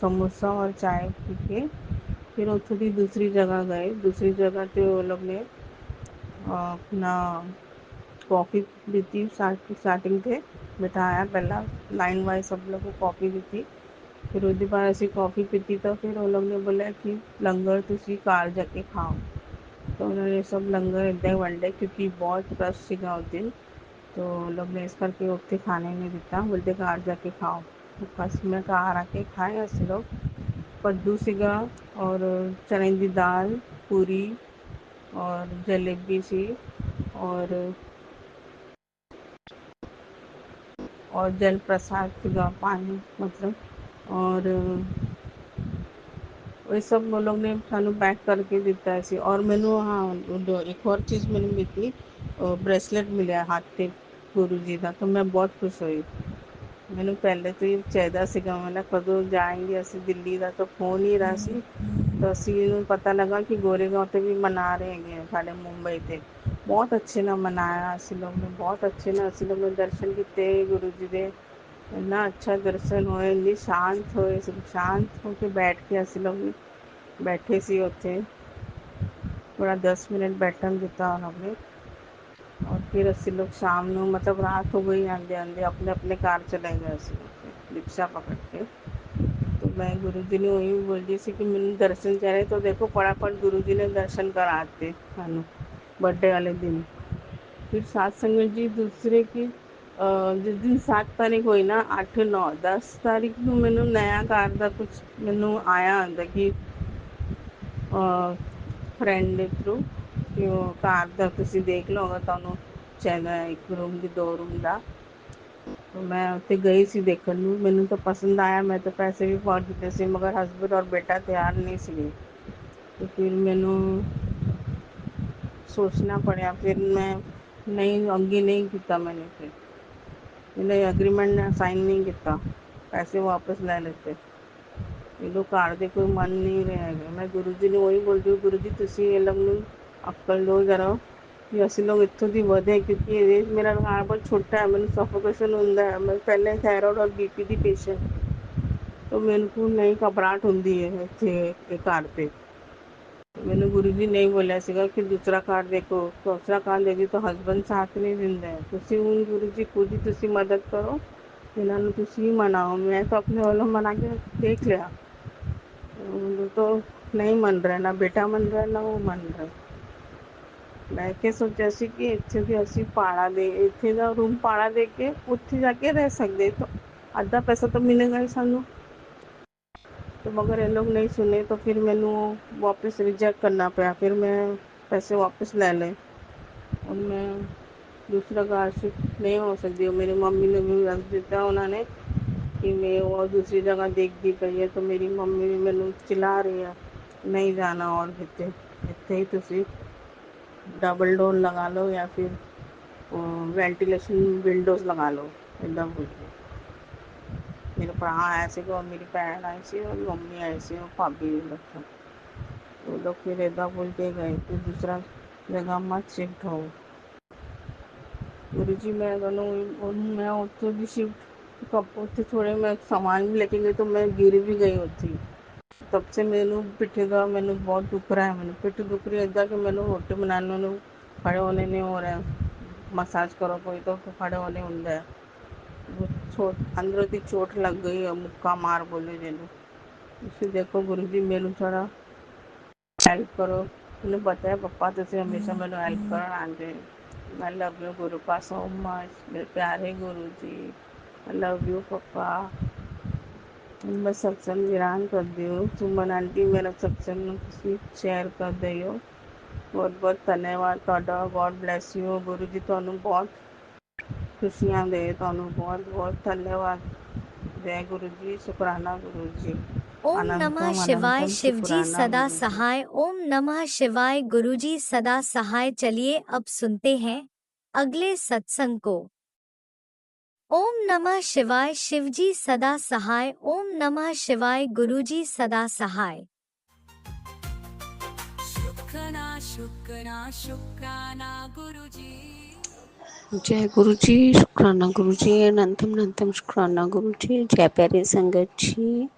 समोसा और चाय पी के फिर ਉੱਥੋਂ ਦੀ दूसरी जगह गए। दूसरी जगह पे वो लोग ने अपना कॉफ़ी दी थी। स्टार्टिंग थे बिठाया, पहला लाइन वाइज सब लोग को कॉफ़ी दी थी। फिर उसके बाद ऐसी कॉफ़ी पीती तो फिर वो लोग ने बोला कि लंगर तुसी कार जाके खाओ। तो उन्होंने सब लंगर इतना ही वंडे क्योंकि बहुत रश सीगा उस दिन। तो लोग ने इस करके उत्ते खाने नहीं दिता, बोलते कार जाके खाओ। तो बस में कार आके खाए ऐसे लोग। कद्दू सीगा और चने की दाल, पूरी और जलेबी सी और जल प्रसाद सीगा, पानी मतलब। और ਇਹ ਸਭ ਉਹ ਲੋਕ ਨੇ ਸਾਨੂੰ ਪੈਕ ਕਰਕੇ ਦਿੱਤਾ ਸੀ। ਔਰ ਮੈਨੂੰ ਇੱਕ ਹੋਰ ਚੀਜ਼ ਮੈਨੂੰ ਮਿਲੀ, ਬ੍ਰੇਸਲੇਟ ਮਿਲਿਆ ਹੱਥ 'ਤੇ ਗੁਰੂ ਜੀ ਦਾ। ਤਾਂ ਮੈਂ ਬਹੁਤ ਖੁਸ਼ ਹੋਈ। ਮੈਨੂੰ ਪਹਿਲੇ ਤੋਂ ਹੀ ਚਾਹੀਦਾ ਸੀਗਾ, ਮੈਂ ਕਦੋਂ ਜਾਏਂਗੇ ਅਸੀਂ ਦਿੱਲੀ ਦਾ ਤਾਂ ਹੋ ਨਹੀਂ ਰਿਹਾ ਸੀ। ਤਾਂ ਅਸੀਂ ਨੂੰ ਪਤਾ ਲੱਗਾ ਕਿ ਗੋਰੇਗਾঁव 'ਤੇ ਵੀ ਮਨਾ ਰਹੇ ਹੈਗੇ ਆ, ਸਾਡੇ ਮੁੰਬਈ 'ਤੇ। ਬਹੁਤ ਅੱਛੇ ਨਾਲ ਮਨਾਇਆ ਅਸੀਂ ਲੋਕ ਨੇ, ਬਹੁਤ ਅੱਛੇ ਨਾਲ ਅਸੀਂ ਲੋਕ ਨੇ ਦਰਸ਼ਨ ਕੀਤੇ ਗੁਰੂ ਜੀ ਦੇ। ਇੰਨਾ ਅੱਛਾ ਦਰਸ਼ਨ ਹੋਏ, ਇੰਨੀ ਸ਼ਾਂਤ ਹੋਏ, ਸ਼ਾਂਤ ਹੋ ਕੇ ਬੈਠ ਕੇ ਅਸੀਂ ਲੋਕ ਬੈਠੇ ਸੀ ਉੱਥੇ। ਥੋੜ੍ਹਾ 10 ਮਿੰਟ ਬੈਠਣ ਦਿੱਤਾ ਉਹਨਾਂ ਨੇ। ਔਰ ਫਿਰ ਅਸੀਂ ਲੋਕ ਸ਼ਾਮ ਨੂੰ ਮਤਲਬ ਰਾਤ ਹੋ ਗਈ ਆਉਂਦੇ ਆਉਂਦੇ ਆਪਣੇ ਆਪਣੇ ਘਰ ਚਲੇ ਗਏ ਸੀ ਉੱਥੇ ਰਿਕਸ਼ਾ ਪਕੜ ਕੇ। तो मैं गुरु जी ने वही बोल रही थी कि मैंने दर्शन चाहे तो देखो फटाफट गुरु जी ने दर्शन कराते सानू बर्थडे वाले दिन। फिर सात संगत जी दूसरे की जिस दिन 7 तारीख हुई ना, 8 9 10 तारीख ਨੂੰ ਮੈਨੂੰ ਨया ਕਾਰ ਦਾ ਕੁਝ ਮੈਨੂੰ ਆਇਆ ਹੁੰਦਾ ਕਿ ਫਰੈਂਡ ਦੇ ਥਰੂ ਕਿ ਉਹ ਕਾਰ ਦਾ ਤੁਸੀਂ ਦੇਖ ਲਓ ਅਗਰ ਤੁਹਾਨੂੰ ਚਾਹੀਦਾ ਹੈ 1 ਰੂਮ ਦੀ 2 ਰੂਮ ਦਾ। ਮੈਂ ਉੱਥੇ ਗਈ ਸੀ ਦੇਖਣ ਨੂੰ, ਮੈਨੂੰ ਤਾਂ ਪਸੰਦ ਆਇਆ। ਮੈਂ ਤਾਂ ਪੈਸੇ ਵੀ ਬਹੁਤ ਦਿੱਤੇ ਸੀ ਮਗਰ ਹਸਬੈਂਡ ਔਰ ਬੇਟਾ ਤਿਆਰ ਨਹੀਂ ਸੀਗੇ। ਤੇ ਫਿਰ ਮੈਨੂੰ ਸੋਚਣਾ ਪੜਿਆ। ਫਿਰ ਮੈਂ ਨਹੀਂ ਅੱਗੇ ਨਹੀਂ ਕੀਤਾ, मैंने ਫਿਰ ਇਹਨੇ ਐਗਰੀਮੈਂਟ ਸਾਈਨ ਨਹੀਂ ਕੀਤਾ, ਪੈਸੇ ਵਾਪਸ ਲੈ ਲਿੱਤੇ। ਇਹਨੂੰ ਘਰ ਦੇ ਕੋਈ ਮੰਨ ਨਹੀਂ ਰਿਹਾ ਹੈਗਾ। ਮੈਂ ਗੁਰੂ ਜੀ ਨੂੰ ਉਹੀ ਬੋਲਦੀ, ਗੁਰੂ ਜੀ ਤੁਸੀਂ ਇਹ ਲੋਕ ਨੂੰ ਅਕਲ ਦਿਓ ਜ਼ਰਾ ਕਿ ਅਸੀਂ ਲੋਕ ਇੱਥੋਂ ਦੀ ਵਧੇ, ਕਿਉਂਕਿ ਇਹ ਮੇਰਾ ਘਰ ਬਹੁਤ ਛੋਟਾ ਹੈ, ਮੈਨੂੰ ਸਫੋਕੇਸ਼ਨ ਹੁੰਦਾ ਹੈ। ਮੈਂ ਪਹਿਲੇ ਥਾਇਰੋਇਡ ਔਰ ਬੀਪੀ ਦੀ ਪੇਸ਼ੈਂਟ, ਤਾਂ ਮੈਨੂੰ ਕੋਈ ਨਹੀਂ ਘਬਰਾਹਟ ਹੁੰਦੀ ਹੈ ਇੱਥੇ ਇਹ ਘਰ 'ਤੇ। ਮੈਨੂੰ ਗੁਰੂ ਜੀ ਨੇ ਬੋਲਿਆ ਸੀਗਾ ਕਿ ਦੂਸਰਾ ਕਾਰ ਦੇਖੋ, ਦੂਸਰਾ ਕਾਰ ਦੇਖੀ ਤਾਂ ਹਸਬੈਂਡ ਸਾਥ ਨਹੀਂ ਦਿੰਦਾ ਹੈ। ਤੁਸੀਂ ਹੁਣ ਗੁਰੂ ਜੀ ਖੁਦ ਹੀ ਤੁਸੀਂ ਮਦਦ ਕਰੋ, ਇਹਨਾਂ ਨੂੰ ਤੁਸੀਂ ਮਨਾਓ। ਮੈਂ ਤਾਂ ਆਪਣੇ ਵੱਲੋਂ ਮਨਾ ਕੇ ਦੇਖ ਲਿਆ, तो नहीं मन रहा, ना बेटा मन रहा ना वो मन रहा। ਮੈਂ ਕਿ ਸੋਚਿਆ ਸੀ ਕਿ ਇੱਥੇ ਵੀ ਅਸੀਂ ਭਾੜਾ ਦੇ ਇੱਥੇ ਦਾ ਰੂਮ ਭਾੜਾ ਦੇ ਕੇ ਉੱਥੇ ਜਾ ਕੇ ਰਹਿ ਸਕਦੇ, ਤਾਂ ਅੱਧਾ ਪੈਸਾ ਤਾਂ ਮਿਲੇਗਾ ਹੀ ਸਾਨੂੰ। तो मगर ये लोग नहीं सुने तो फिर मैंने वापस रिजेक्ट करना पड़ा। फिर मैं पैसे वापस ले लें और मैं दूसरा कार शिफ्ट नहीं हो सकती। और मेरी मम्मी ने भी रख दिया उन्होंने कि मैं और दूसरी जगह देखती पई है। तो मेरी मम्मी भी मैंने चिल्ला रही है नहीं जाना और कितने इतने ही तुसी डबल डोर लगा लो या फिर वेंटिलेशन विंडोज़ लगा लो एकदम बोल के। मेरे भरा आया सी और मेरी भैन आई सी और मम्मी आई सी और भाभी लोग, वो लोग फिर इदा बोल के गए कि दूसरा जगह मत शिफ्ट हो। गुरु जी मैं मैं उत्थों भी शिफ्ट कब उत्थे थोड़े मैं सामान भी लेके गई तो मैं गिर भी गई उत्थे। तब से मैनू पिट्ठे का मैनू बहुत दुख रहा है। मैनू पिट्ठ दुख रही है इदा कि मैनू रोटी बनाने ਨੂੰ खड़े होने नहीं हो रहा है। मसाज करो कोई तो खड़े होने होता है। वो अंदरों की चोट लग गई है, मुक्का मार बोले जिन्हों। ਤੁਸੀਂ ਦੇਖੋ ਗੁਰੂ ਜੀ ਮੈਨੂੰ ਥੋੜ੍ਹਾ ਹੈਲਪ ਕਰੋ। ਮੈਨੂੰ ਪਤਾ ਹੈ ਪप्पा ਤੁਸੀਂ ਹਮੇਸ਼ਾ ਮੈਨੂੰ ਹੈਲਪ ਕਰਨ ਆਉਂਦੇ। ਮੈਂ ਲਵ ਯੂ ਗੁਰੂ ਪਾ ਸੋ ਮਚ, ਮੇਰੇ ਪਿਆਰੇ Guru ji, I love you पप्पा। मैं सत्संग विरान कर दी हूँ। सुमन आंटी मेरा सत्संग ਤੁਸੀਂ ਸ਼ੇਅਰ ਕਰ ਦਿਓ। बहुत बहुत धन्यवाद ਤੁਹਾਡਾ। God bless you. गुरु जी ਤੁਹਾਨੂੰ बहुत खुशियाँ दे, ਤੁਹਾਨੂੰ बहुत बहुत धन्यवाद। जय गुरु जी, शुक्राना गुरु जी। ओम नमः अनंतम शिवाय अनंतम शिवजी शुक्राना सदा गुरु जी। सहाय। ओम नमः शिवाय गुरुजी सदा सहाय। चलिए अब सुनते हैं अगले सत्संग को। ओम नमः शिवाय शिवजी सदा सहाय। ओम नमः शिवाय गुरुजी सदा सहाय। शुक्राना शुक्राना शुक्राना गुरुजी। जय गुरु जी, शुक्राना गुरु जी, अनंतम अनंतम शुक्राना गुरु जी। जय प्यारी संगत जी,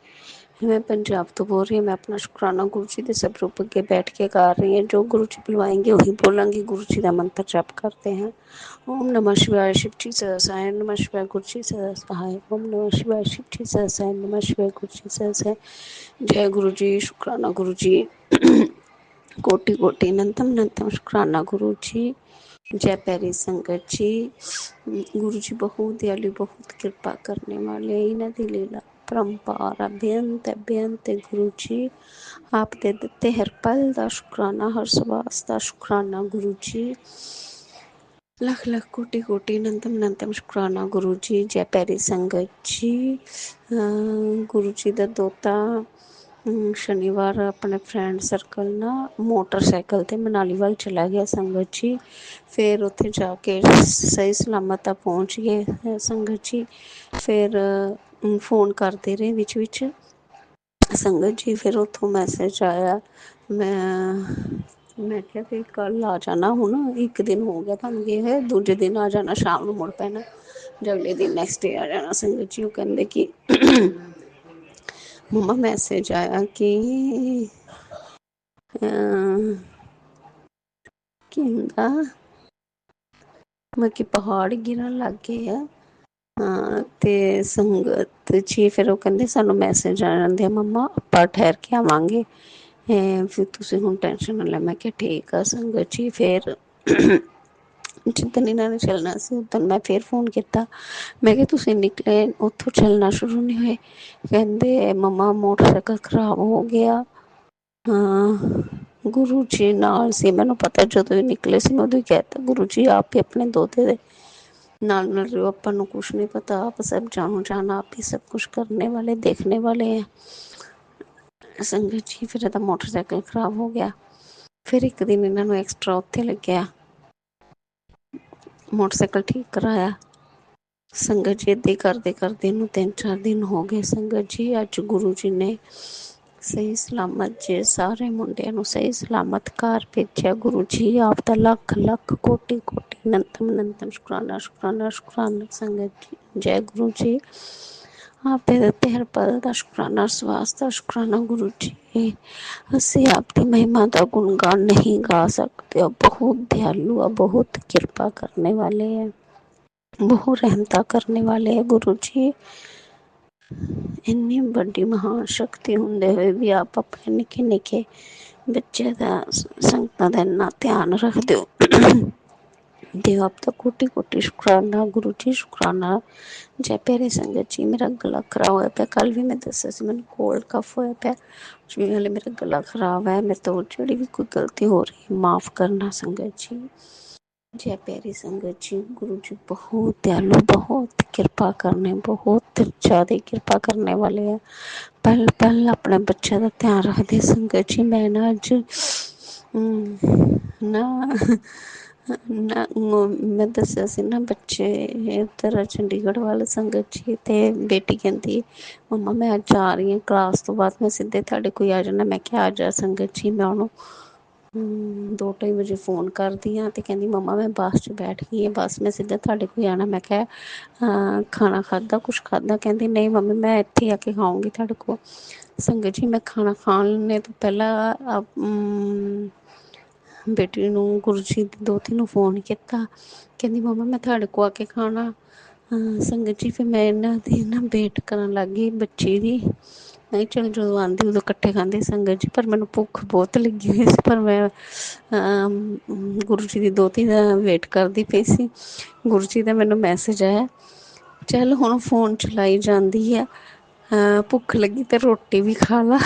मैं पंजाब तो बोल रही हूँ। मैं अपना शुक्राना गुरु जी के सब रूप अगे बैठ के गा रही हूँ। जो गुरु जी बुलवाएंगे वही बोलेंगे। गुरु जी का मंत्र जप करते हैं। ओम नमः शिवाय शिव जी सदा सहाय। नमः शिवाय गुरु जी सदा सहाय। ओम नमः शिवाय शिव जी सदा सहाय। नमः शिवाय गुरु जी सदा सहाय। जय गुरु जी, शुक्राना गुरु जी। कोटि कोटि अनंतम अनंतम शुक्राना गुरु जी। जय प्यारी संगत जी, गुरु जी बहुत दयालु, बहुत कृपा करने वाले। इन्हों की लीला परंपार बेअंत बेअंत। गुरु जी आप दे दिते हर पल का शुक्राना, हर सवास का शुक्राना गुरु जी। लख लख कोटि कोटि अनंतम अनंतम शुक्राना गुरु जी। जय प्यारी संगत जी, गुरु जी का दोता शनिवार अपने फ्रेंड सर्कल ना मोटरसाइकिल ते मनाली वाल चला गया संगत जी। फिर उत्थे जाके सही सलामत पहुँच गए संगत जी। फिर फोन करते रहे विच विच संगत जी। फिर उतों मैसेज आया, मैं क्या कि कल आ जाना, हुण एक दिन हो गया तुहानूं गए हुए, दूजे दिन आ जाना, शाम नूं मुड़ पैना, अगले दिन नैक्सट डे आ जाना संगत जी। वो कहंदे कि मम्मा मैसेज आया कि की हुंदा मतलब कि पहाड़ गिरन लग गए आ। हाँ ते संगत जी फिर वो कहंदे सानूं मैसेज आ जांदे मम्मा आपां ठहर के आवांगे, फिर तुसीं हुण टेंशन ना लै। मैं क्या ठीक आ संगत जी। फिर जिद्दन इन्हां ने चलना सी उद्दन मैं फिर फोन किया, मैं कि तुसीं निकले उत्थों चलना शुरू नहीं होए? कहंदे मम्मा मोटरसाइकिल खराब हो गया। हाँ गुरु जी नाल सी, मैनूं पता जदों ही निकले सी मैं उदों ही कहता गुरु जी आप ही अपने दोते दे नाल नाल रहो, आपां नूं कुछ नहीं पता, आप सब जानो जान, आप ही सब कुछ करने वाले देखने वाले हैं संगत जी। फिर इहदा मोटरसाइकिल खराब हो गया। फिर एक दिन इन्हां नूं एक्सट्रा उत्थे लग्या, मोटरसाइकिल ठीक कराया संगत जी। इदां ही करदे करदे इनूं 3-4 दिन हो गए संगत जी। अज गुरु जी ने सही सलामत जे सारे मुंडियां नूं सही सलामत घर भेजिया। गुरु जी आपदा लख लख कोटि कोटि अनंतम अनंतम शुक्राना शुक्राना शुक्राना संगत जी। जय गुरु जी आप दे दिते हर पल का शुक्राना, स्वास का शुक्राना गुरु जी। असीं आपकी महिमा का गुणगान नहीं गा सकते। बहुत दयालु है, बहुत कृपा करने वाले हैं, बहुत रहमता करने वाले हैं गुरु जी। इन्नी बड़ी महान शक्ति होंदे हुए भी आप अपने निके निके बच्चे का संगतां दा इन्ना ध्यान रखदे हो। देव आप तो कोटि कोटि शुक्राना गुरु जी, शुक्राना। जय प्यारी संगत जी, मेरा गला खराब होया पाया, कल भी मैं दस्सिया सी मैनूं कोल्ड कफ होया पाया, जिवें हाले मेरा गला खराब है। मेरे तो जिहड़ी भी कोई गलती हो रही है माफ़ करना संगत जी। जय प्यारी संगत जी, गुरु जी बहुत दयालु, बहुत कृपा करने, बहुत ज़्यादा कृपा करने वाले हैं। पल पल अपने बच्चे का ध्यान रखते संगत जी। मैं ना अज ना ना मैं दस्सिया सी ना बच्चे इधर चंडीगढ़ वाले संगत जी, ते बेटी कहती मम्मा मैं अज आ रही हूँ क्लास तो बाद मैं सीधे तुहाडे कोल आ जाना। मैं क्या आ जा संगत जी। मैं उन्होंने 2-2:30 बजे फोन कर दी हाँ, तो कहती मम्मा मैं बस च बैठ गई है, बस मैं सीधा तुहाडे कोल आना। मैं क्या खाना खादा, कुछ खादा? कहती नहीं मम्मी मैं इत्थे आके खाऊंगी तुहाडे कोल। संगत जी मैं खाना खाने तो पहला बेटी नूं गुरु जी दी दोती नूं फोन किया, कहती मम्मा मैं तुहाडे कोल आके खाना। संगत जी फिर मैं इन्हां दी ना वेट करन लग गई बच्ची दी। नहीं चल जो आंदी उदों कट्ठे खांदे संगत जी, पर मैनूं भुख बहुत लगी हुई सी, पर मैं गुरु जी दी दोती दा वेट करदी पई सी। गुरु जी दा मैनूं मैसेज आया, चल हुण फोन चलाई जांदी है, भुख लगी तो रोटी भी खा ला।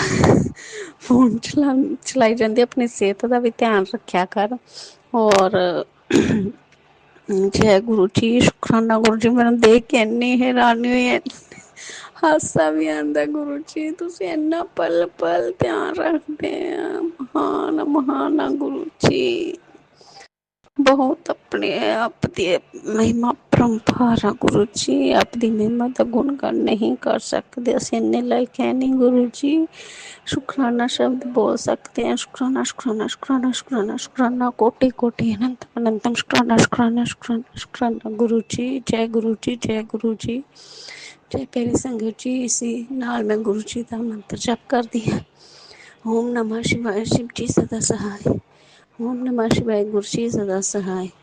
फोन चलाई जांदी, अपनी सेहत का भी ध्यान रखा कर। और जय गुरु जी, शुक्राना गुरु जी, मैंने देख के इन्नी हैरानी हुई है, ਹਾਸਾ ਵੀ ਆਉਂਦਾ ਗੁਰੂ ਜੀ, ਤੁਸੀਂ ਇੰਨਾ ਪਲ ਪਲ ਧਿਆਨ ਰੱਖਦੇ ਆ। ਮਹਾਨ ਮਹਾਨ ਆ ਗੁਰੂ ਜੀ, ਬਹੁਤ ਆਪਣੇ ਆਪ ਦੀ ਮਹਿਮਾ ਪਰੰਪਾਰ ਆ ਗੁਰੂ ਜੀ। ਆਪ ਦੀ ਮਹਿਮਾ ਦਾ ਗੁਣਗਾਨ ਨਹੀਂ ਕਰ ਸਕਦੇ, ਅਸੀਂ ਇੰਨੇ ਲਾਇਕ ਹੈ ਨਹੀਂ ਗੁਰੂ ਜੀ। शुक्राना शब्द बोल सकते हैं, शुक्राना शुक्राना शुक्राना शुक्राना शुक्राना, कोटि कोटि अनंतम अनंतम शुक्राना शुक्राना शुक्राना शुक्राना गुरु जी। जय गुरु जी, जय गुरु जी, जय प्यारी संगत जी। इसी नाल मैं गुरु जी का मंत्र जप कर दिया। ओम नमः शिवाय, शिव जी सदा सहाय। ओम नमः शिवाय, गुरु जी सदा सहाय।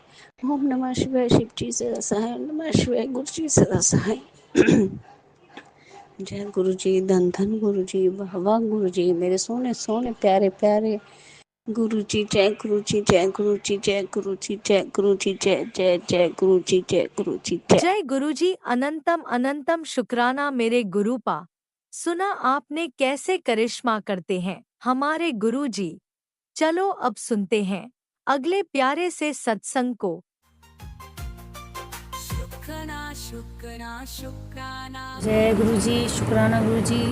ओम नमः शिवाय, शिव जी सदा सहाय। ओम नमः शिवाय, गुरु जी सदा सहाय। जय गुरु जी, धन धन गुरु जी, वाह वाह गुरु जी, मेरे सोने सोने प्यारे प्यारे गुरु जी। जय गुरु जी, जय गुरु जी, जय गुरु जी, जय गुरु जी, जय जय जय गुरु जी, जय गुरु जी, जय। जय गुरुजी, अनंतम अनंतम शुक्राना मेरे गुरुपा। सुना आपने कैसे करिश्मा करते हैं हमारे गुरुजी। चलो अब सुनते हैं अगले प्यारे से सत्संग को। शुक्राना शुक्राना शुक्राना। जय गुरु जी, शुक्राना गुरु जी।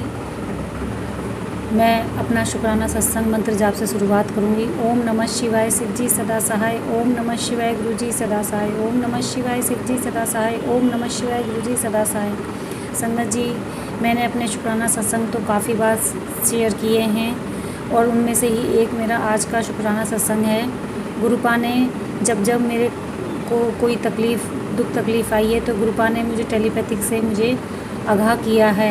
मैं अपना शुक्राना सत्संग मंत्र जाप से शुरुआत करूंगी। ओम नमः शिवाय, शिव जी सदा सहाय। ओम नमः शिवाय, गुरु जी सदा सहाय। ओम नमः शिवाय, शिव जी सदा सहाय। ओम नमः शिवाय, गुरु जी सदा सहाय। संगत जी, मैंने अपने शुक्राना सत्संग तो काफ़ी बार शेयर किए हैं और उनमें से ही एक मेरा आज का शुक्राना सत्संग है। गुरुपा ने जब जब मेरे को कोई तकलीफ़ दुख तकलीफ़ आई है तो गुरुपा ने मुझे टेलीपैथिक से मुझे आगाह किया है।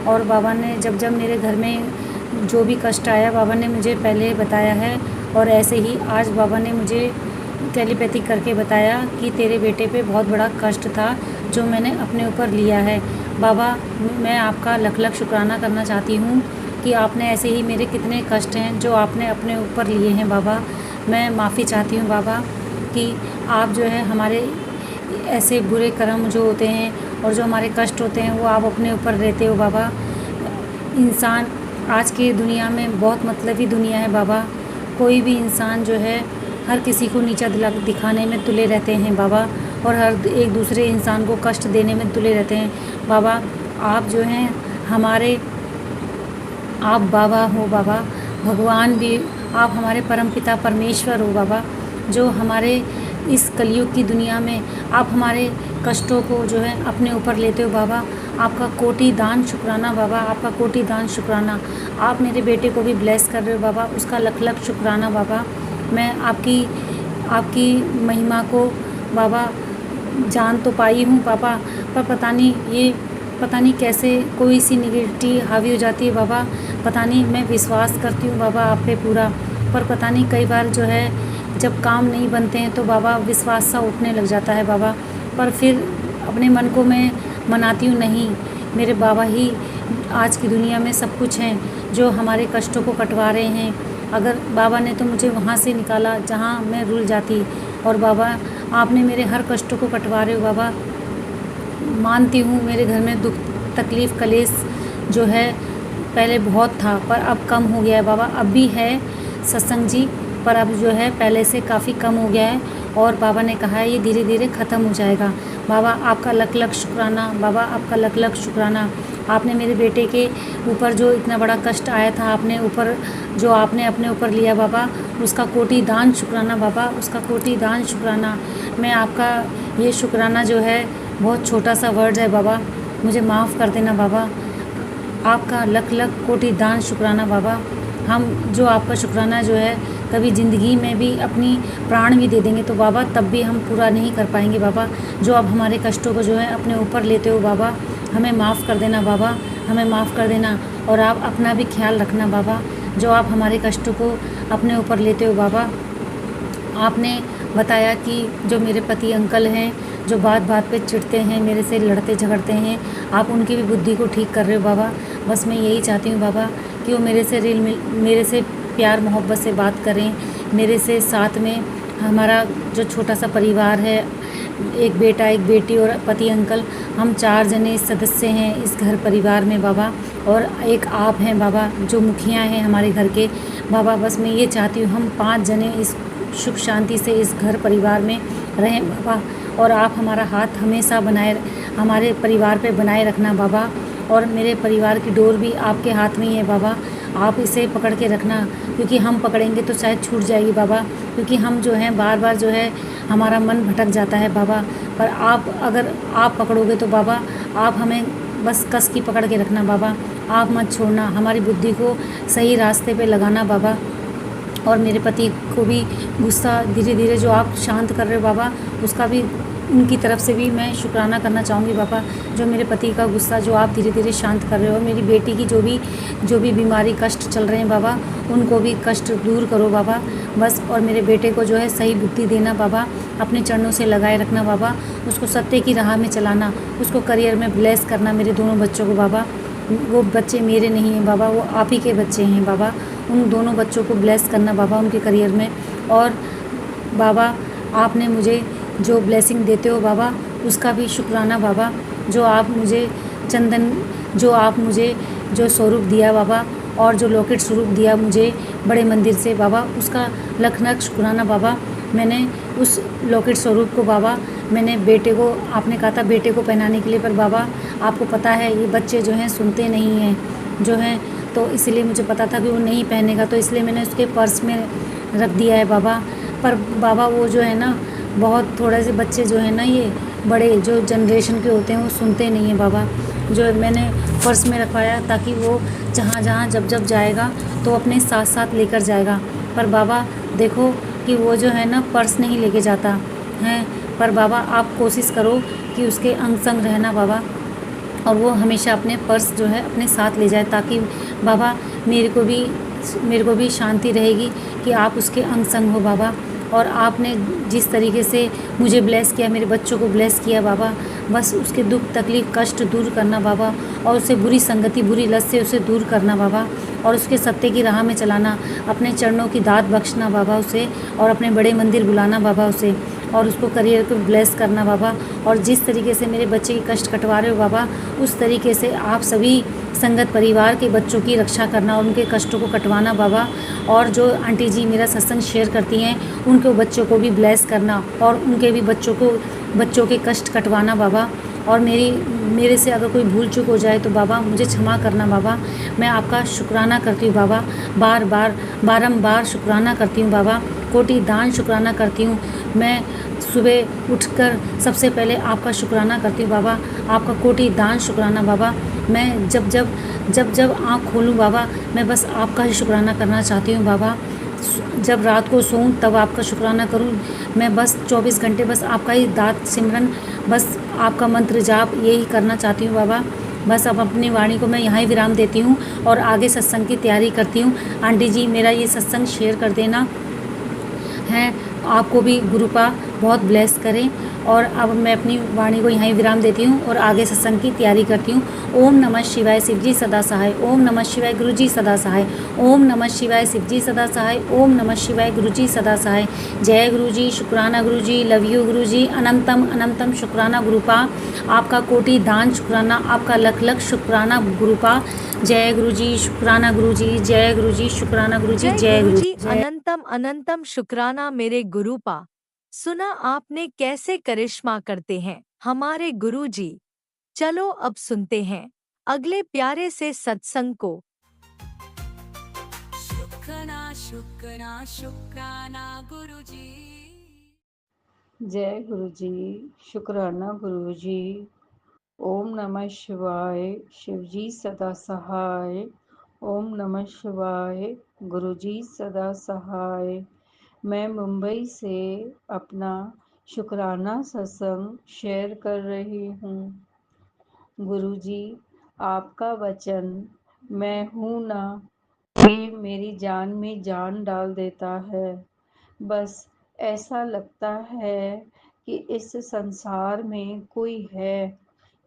और बाबा ने जब जब मेरे घर में जो भी कष्ट आया बाबा ने मुझे पहले बताया है। और ऐसे ही आज बाबा ने मुझे टेलीपैथिक करके बताया कि तेरे बेटे पे बहुत बड़ा कष्ट था जो मैंने अपने ऊपर लिया है। बाबा, मैं आपका लख लख शुक्राना करना चाहती हूँ कि आपने ऐसे ही मेरे कितने कष्ट हैं जो आपने अपने ऊपर लिए हैं। बाबा, मैं माफ़ी चाहती हूँ बाबा कि आप जो है हमारे ऐसे बुरे कर्म जो होते हैं और जो हमारे कष्ट होते हैं वो आप अपने ऊपर रहते हो। बाबा, इंसान आज की दुनिया में बहुत मतलबी दुनिया है बाबा। कोई भी इंसान जो है हर किसी को नीचा दिखाने में तुले रहते हैं बाबा, और हर एक दूसरे इंसान को कष्ट देने में तुले रहते हैं बाबा। आप जो हैं हमारे, आप बाबा हो बाबा, भगवान भी, आप हमारे परमपिता परमेश्वर हो बाबा, जो हमारे इस कलयुग की दुनिया में आप हमारे कष्टों को जो है अपने ऊपर लेते हो बाबा। आपका कोटि दान शुक्राना बाबा, आपका कोटि दान शुक्राना। आप मेरे बेटे को भी ब्लेस कर रहे हो बाबा, उसका लख लख शुक्राना बाबा। मैं आपकी महिमा को बाबा जान तो पाई हूँ पापा, पर पता नहीं कैसे कोई सी निगेटिविटी हावी हो जाती है बाबा। पता नहीं, मैं विश्वास करती हूँ बाबा आप पे पूरा, पर पता नहीं कई बार जो है जब काम नहीं बनते हैं तो बाबा विश्वास सा उठने लग जाता है बाबा। पर फिर अपने मन को मैं मनाती हूँ, नहीं, मेरे बाबा ही आज की दुनिया में सब कुछ हैं जो हमारे कष्टों को कटवा रहे हैं। अगर बाबा ने तो मुझे वहाँ से निकाला जहाँ मैं रुल जाती, और बाबा आपने मेरे हर कष्टों को कटवा रहे हो बाबा। मानती हूँ मेरे घर में दुख तकलीफ़ कलेश जो है पहले बहुत था पर अब कम हो गया है बाबा। अब भी है सत्संग जी, पर अब जो है पहले से काफ़ी कम हो गया है और बाबा ने कहा है ये धीरे धीरे ख़त्म हो जाएगा। बाबा आपका लख लख शुक्राना बाबा, आपका लख लख शुक्राना। आपने मेरे बेटे के ऊपर जो इतना बड़ा कष्ट आया था आपने अपने ऊपर लिया बाबा, उसका कोटि दान शुक्राना बाबा, उसका कोटि दान शुक्राना। मैं आपका ये शुक्राना जो है बहुत छोटा सा वर्ड है बाबा, मुझे माफ़ कर देना बाबा। आपका लख लख कोटि दान शुक्राना बाबा। हम जो आपका शुक्राना जो है कभी ज़िंदगी में भी अपनी प्राण भी दे देंगे तो बाबा तब भी हम पूरा नहीं कर पाएंगे बाबा। जो आप हमारे कष्टों को जो है अपने ऊपर लेते हो बाबा, हमें माफ़ कर देना बाबा, हमें माफ़ कर देना। और आप अपना भी ख्याल रखना बाबा, जो आप हमारे कष्टों को अपने ऊपर लेते हो बाबा। आपने बताया कि जो मेरे पति अंकल हैं जो बात बात पे चिढ़ते हैं, मेरे से लड़ते झगड़ते हैं, आप उनकी भी बुद्धि को ठीक कर रहे हो बाबा। बस मैं यही चाहती हूँ बाबा कि वो मेरे से प्यार मोहब्बत से बात करें, मेरे से साथ में हमारा जो छोटा सा परिवार है, एक बेटा एक बेटी और पति अंकल, हम 4 जने सदस्य हैं इस घर परिवार में बाबा, और एक आप हैं बाबा जो मुखिया हैं हमारे घर के बाबा। बस मैं ये चाहती हूँ हम 5 जने इस सुख शांति से इस घर परिवार में रहें बाबा, और आप हमारा हाथ हमेशा हमारे परिवार पे बनाए रखना बाबा। और मेरे परिवार की डोर भी आपके हाथ में ही है बाबा। आप इसे पकड़ के रखना, क्योंकि हम पकड़ेंगे तो शायद छूट जाएगी बाबा, क्योंकि हम जो हैं बार बार जो है हमारा मन भटक जाता है बाबा। पर आप अगर आप पकड़ोगे तो बाबा आप हमें बस कस की पकड़ के रखना बाबा। आप मत छोड़ना, हमारी बुद्धि को सही रास्ते पे लगाना बाबा। और मेरे पति को भी गुस्सा धीरे धीरे जो आप शांत कर रहे हो बाबा, उसका भी उनकी तरफ से भी मैं शुक्राना करना चाहूँगी बाबा। जो मेरे पति का गुस्सा जो आप धीरे धीरे शांत कर रहे हो, मेरी बेटी की जो भी बीमारी कष्ट चल रहे हैं बाबा, उनको भी कष्ट दूर करो बाबा बस। और मेरे बेटे को जो है सही बुद्धि देना बाबा, अपने चरणों से लगाए रखना बाबा, उसको सत्य की राह में चलाना, उसको करियर में ब्लेस करना मेरे दोनों बच्चों को बाबा। वो बच्चे मेरे नहीं हैं बाबा, वो आप ही के बच्चे हैं बाबा। उन दोनों बच्चों को ब्लेस करना बाबा उनके करियर में। और बाबा आपने मुझे जो ब्लेसिंग देते हो बाबा, उसका भी शुक्राना बाबा। जो आप मुझे चंदन, जो आप मुझे जो स्वरूप दिया बाबा, और जो लॉकेट स्वरूप दिया मुझे बड़े मंदिर से बाबा, उसका लख लख शुक्राना बाबा। मैंने उस लॉकेट स्वरूप को बाबा, मैंने बेटे को, आपने कहा था बेटे को पहनाने के लिए, पर बाबा आपको पता है ये बच्चे जो हैं सुनते नहीं हैं जो हैं, तो इसलिए मुझे पता था कि वो नहीं पहनेगा, तो इसलिए मैंने उसके पर्स में रख दिया है बाबा। पर बाबा वो जो है ना, बहुत थोड़े से बच्चे जो हैं ना, ये बड़े जो जनरेशन के होते हैं वो सुनते नहीं हैं बाबा। जो मैंने पर्स में रखवाया ताकि वो जहाँ जहाँ जब जब जाएगा तो अपने साथ साथ लेकर जाएगा। पर बाबा देखो कि वो जो है ना पर्स नहीं लेके जाता है। पर बाबा आप कोशिश करो कि उसके अंग संग रहना बाबा, और वो हमेशा अपने पर्स जो है अपने साथ ले जाए, ताकि बाबा मेरे को भी शांति रहेगी कि आप उसके अंग संग हो बाबा। और आपने जिस तरीके से मुझे ब्लेस किया, मेरे बच्चों को ब्लेस किया बाबा, बस उसके दुख तकलीफ़ कष्ट दूर करना बाबा, और उसे बुरी संगति बुरी लत से उसे दूर करना बाबा, और उसके सत्य की राह में चलाना, अपने चरणों की दात बख्शना बाबा उसे, और अपने बड़े मंदिर बुलाना बाबा उसे, और उसको करियर को ब्लेस करना बाबा। और जिस तरीके से मेरे बच्चे की कष्ट कटवा रहे हो बाबा, उस तरीके से आप सभी संगत परिवार के बच्चों की रक्षा करना और उनके कष्टों को कटवाना बाबा। और जो आंटी जी मेरा सत्संग शेयर करती हैं, उनके बच्चों को भी ब्लेस करना, और उनके भी बच्चों के कष्ट कटवाना बाबा। और मेरे से अगर कोई भूल चूक हो जाए तो बाबा मुझे क्षमा करना बाबा। मैं आपका शुक्राना करती हूँ बाबा, बारंबार शुक्राना करती हूँ बाबा, कोटि दान शुक्राना करती हूँ। मैं सुबह उठकर सबसे पहले आपका शुक्राना करती हूँ बाबा, आपका कोटि दान शुक्राना बाबा। मैं जब आँख खोलूँ बाबा, मैं बस आपका ही शुक्राना करना चाहती हूँ बाबा। जब रात को सोऊं तब आपका शुक्राना करूं। मैं बस 24 घंटे बस आपका ही दात सिमरन, बस आपका मंत्र जाप यही करना चाहती हूँ बाबा। बस अब अपनी वाणी को मैं यहाँ ही विराम देती हूँ और आगे सत्संग की तैयारी करती हूँ। आंटी जी मेरा ये सत्संग शेयर कर देना है, आपको भी गुरुपा बहुत ब्लेस करें। और अब मैं अपनी वाणी को यहीं विराम देती हूँ और आगे सत्संग की तैयारी करती हूँ। ओम नमः शिवाय, शिवजी सदा सहाय। ओम नमः शिवाय, गुरुजी सदा सहाय। ओम नमः शिवाय, शिवजी सदा सहाय। ओम नमः शिवाय, गुरुजी सदा सहाय। जय गुरुजी, शुक्राना गुरुजी, लव यू गुरुजी, अनंतम अनंतम शुक्राना गुरुपा। आपका कोटि दान शुक्राना, आपका लख लख शुक्राना गुरुपा। जय गुरुजी, शुक्राना गुरुजी, जय गुरुजी, शुक्राना गुरुजी, जय गुरुजी। अनंतम अनंतम शुक्राना मेरे गुरुपा। सुना आपने कैसे करिश्मा करते हैं हमारे गुरुजी। चलो अब सुनते हैं अगले प्यारे से सत्संग को। शुक्राना गुरुजी। जय गुरुजी, शुक्राना गुरुजी। ओम नमः शिवाय, शिवजी सदा सहाय। ओम नमः शिवाय, गुरुजी सदा सहाय। मैं मुंबई से अपना शुक्राना सत्संग शेयर कर रही हूँ। गुरुजी, आपका वचन मैं हूँ ना, ये मेरी जान में जान डाल देता है। बस ऐसा लगता है कि इस संसार में कोई है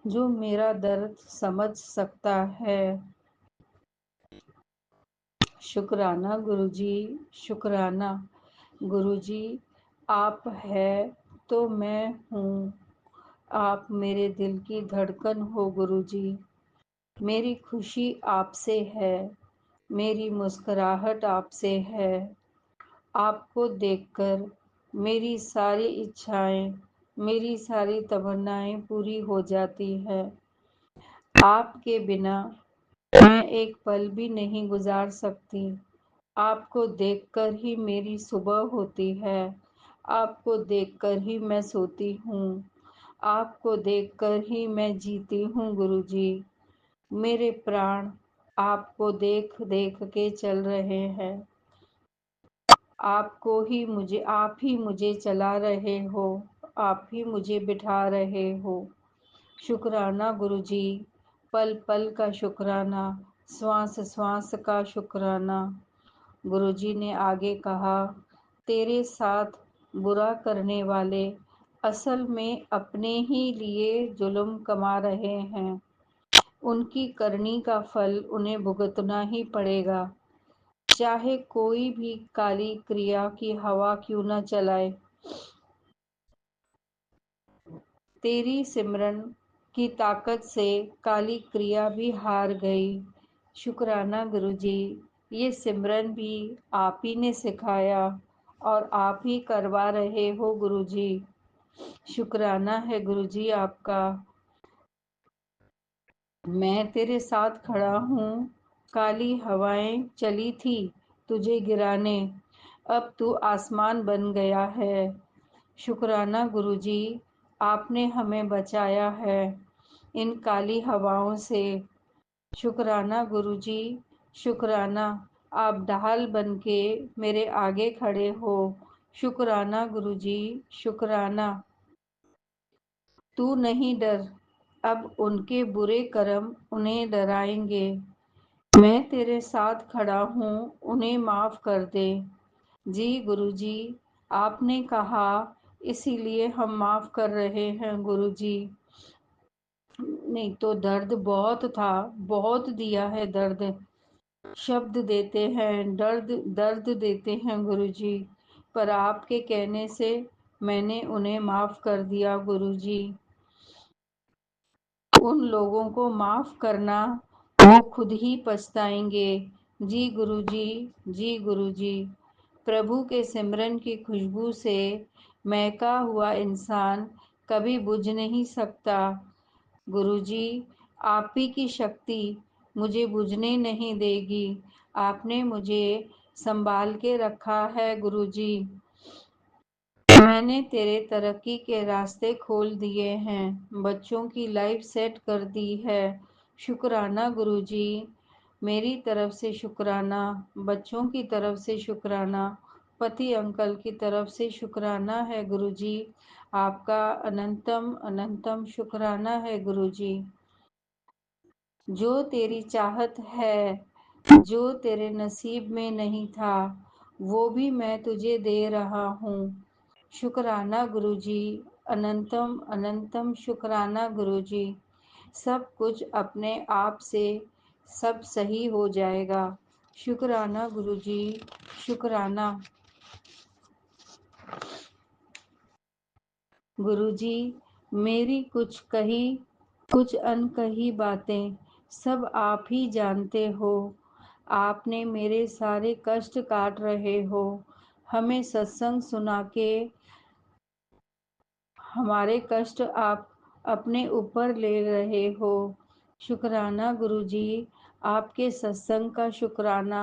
जो मेरा दर्द समझ सकता है। शुक्राना गुरुजी, शुक्राना गुरुजी। आप है तो मैं हूँ। आप मेरे दिल की धड़कन हो गुरुजी। मेरी खुशी आपसे है, मेरी मुस्कुराहट आपसे है। आपको देखकर मेरी सारी इच्छाएं, मेरी सारी तमन्नाएं पूरी हो जाती है। आपके बिना मैं एक पल भी नहीं गुजार सकती। आपको देखकर ही मेरी सुबह होती है। आपको देखकर ही मैं सोती हूँ। आपको देखकर ही मैं जीती हूँ गुरुजी। मेरे प्राण आपको देख देख के चल रहे हैं। आप ही मुझे चला रहे हो। आप ही मुझे बिठा रहे हो। शुक्राना गुरुजी, पल पल का शुक्राना, श्वास श्वास का शुक्राना। गुरुजी ने आगे कहा, तेरे साथ बुरा करने वाले असल में अपने ही लिए जुल्म कमा रहे हैं। उनकी करनी का फल उन्हें भुगतना ही पड़ेगा, चाहे कोई भी काली क्रिया की हवा क्यों न चलाए। तेरी सिमरन की ताकत से काली क्रिया भी हार गई। शुक्राना गुरुजी, ये सिमरन भी आप ही ने सिखाया और आप ही करवा रहे हो गुरुजी। शुक्राना है गुरुजी आपका। मैं तेरे साथ खड़ा हूँ। काली हवाएं चली थी तुझे गिराने, अब तू आसमान बन गया है। शुक्राना गुरुजी, आपने हमें बचाया है इन काली हवाओं से। शुक्राना गुरुजी, शुक्राना, आप ढाल बन के मेरे आगे खड़े हो। शुक्राना गुरुजी, शुक्राना। तू नहीं डर, अब उनके बुरे कर्म उन्हें डराएंगे। मैं तेरे साथ खड़ा हूँ, उन्हें माफ कर दे। जी गुरुजी, आपने कहा इसीलिए हम माफ कर रहे हैं गुरुजी। नहीं तो दर्द बहुत था, बहुत दिया है दर्द। शब्द देते हैं, दर्द दर्द देते हैं गुरुजी, पर आपके कहने से मैंने उन्हें माफ कर दिया गुरुजी। उन लोगों को माफ करना, वो खुद ही पछताएंगे। जी गुरुजी, जी गुरुजी। प्रभु के सिमरन की खुशबू से महका हुआ इंसान कभी बुझ नहीं सकता। गुरुजी, आप ही की शक्ति मुझे बुझने नहीं देगी। आपने मुझे संभाल के रखा है गुरुजी। मैंने तेरे तरक्की के रास्ते खोल दिए हैं, बच्चों की लाइफ सेट कर दी है। शुक्राना गुरुजी, मेरी तरफ से शुक्राना, बच्चों की तरफ से शुक्राना, पति अंकल की तरफ से शुक्राना है गुरुजी। आपका अनंतम अनंतम शुक्राना है गुरुजी। जो तेरी चाहत है, जो तेरे नसीब में नहीं था, वो भी मैं तुझे दे रहा हूँ। शुक्राना गुरुजी, अनंतम अनंतम शुक्राना गुरुजी। सब कुछ अपने आप से सब सही हो जाएगा। शुक्राना गुरुजी, शुक्राना। गुरुजी, मेरी कुछ कही कुछ अनकही बातें सब आप ही जानते हो। आपने मेरे सारे कष्ट काट रहे हो। हमें सत्संग सुना के हमारे कष्ट आप अपने ऊपर ले रहे हो। शुक्राना गुरुजी, आपके सत्संग का शुक्राना,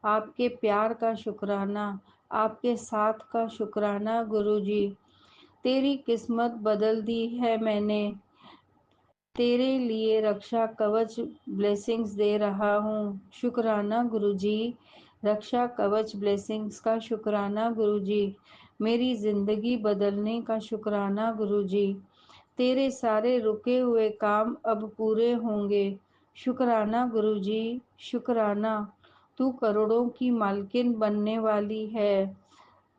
आपके प्यार का शुक्राना, आपके साथ का शुक्राना गुरुजी। तेरी किस्मत बदल दी है मैंने। तेरे लिए रक्षा कवच ब्लेसिंग्स दे रहा हूँ। शुक्राना गुरुजी, रक्षा कवच ब्लेसिंग्स का शुक्राना गुरुजी। मेरी जिंदगी बदलने का शुक्राना गुरुजी। तेरे सारे रुके हुए काम अब पूरे होंगे। शुक्राना गुरुजी, शुक्राना। तू करोड़ों की मालकिन बनने वाली है।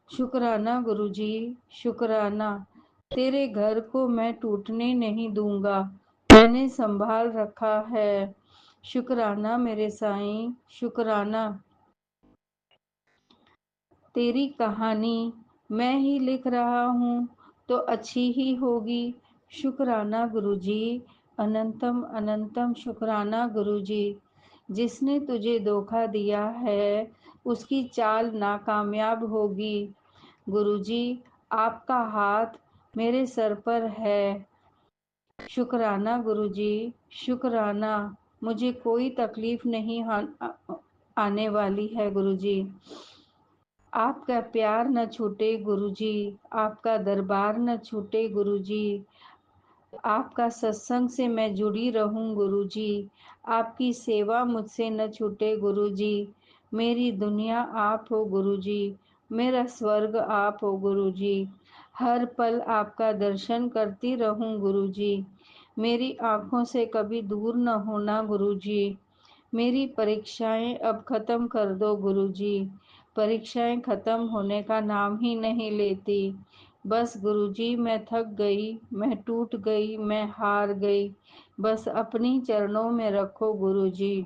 शुक्राना गुरुजी, शुक्राना। तेरे घर को मैं टूटने नहीं दूंगा, मैंने संभाल रखा है। शुक्राना मेरे साईं, शुक्राना। तेरी कहानी मैं ही लिख रहा हूँ तो अच्छी ही होगी। शुक्राना गुरुजी, अनंतम अनंतम शुक्राना गुरुजी। जिसने तुझे धोखा दिया है उसकी चाल नाकामयाब होगी। गुरुजी, आपका हाथ मेरे सर पर है। शुक्राना गुरुजी, शुक्राना। मुझे कोई तकलीफ नहीं आने वाली है गुरुजी। आपका प्यार न छूटे गुरुजी, आपका दरबार न छूटे गुरुजी, आपका सत्संग से मैं जुड़ी रहूं गुरुजी, आपकी सेवा मुझसे न छूटे गुरुजी। मेरी दुनिया आप हो गुरुजी, मेरा स्वर्ग आप हो गुरुजी। हर पल आपका दर्शन करती रहूं गुरुजी, मेरी आँखों से कभी दूर न होना गुरुजी। मेरी परीक्षाएं अब खत्म कर दो गुरुजी, परीक्षाएं खत्म होने का नाम ही नहीं लेती। बस गुरुजी मैं थक गई, मैं टूट गई, मैं हार गई, बस अपनी चरणों में रखो गुरुजी।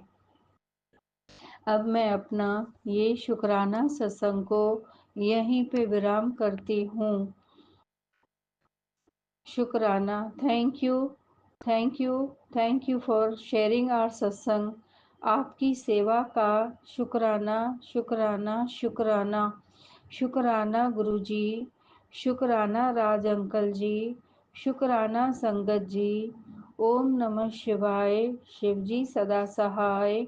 अब मैं अपना ये शुक्राना सत्संग को यहीं पे विराम करती हूँ। शुक्राना। Thank you, thank you, thank you for sharing our satsang. आपकी सेवा का शुक्राना, शुक्राना, शुक्राना। शुक्राना गुरुजी, शुक्राना राज अंकल जी, शुक्राना संगत जी। ओम नमः शिवाय, शिवजी सदा सहाय।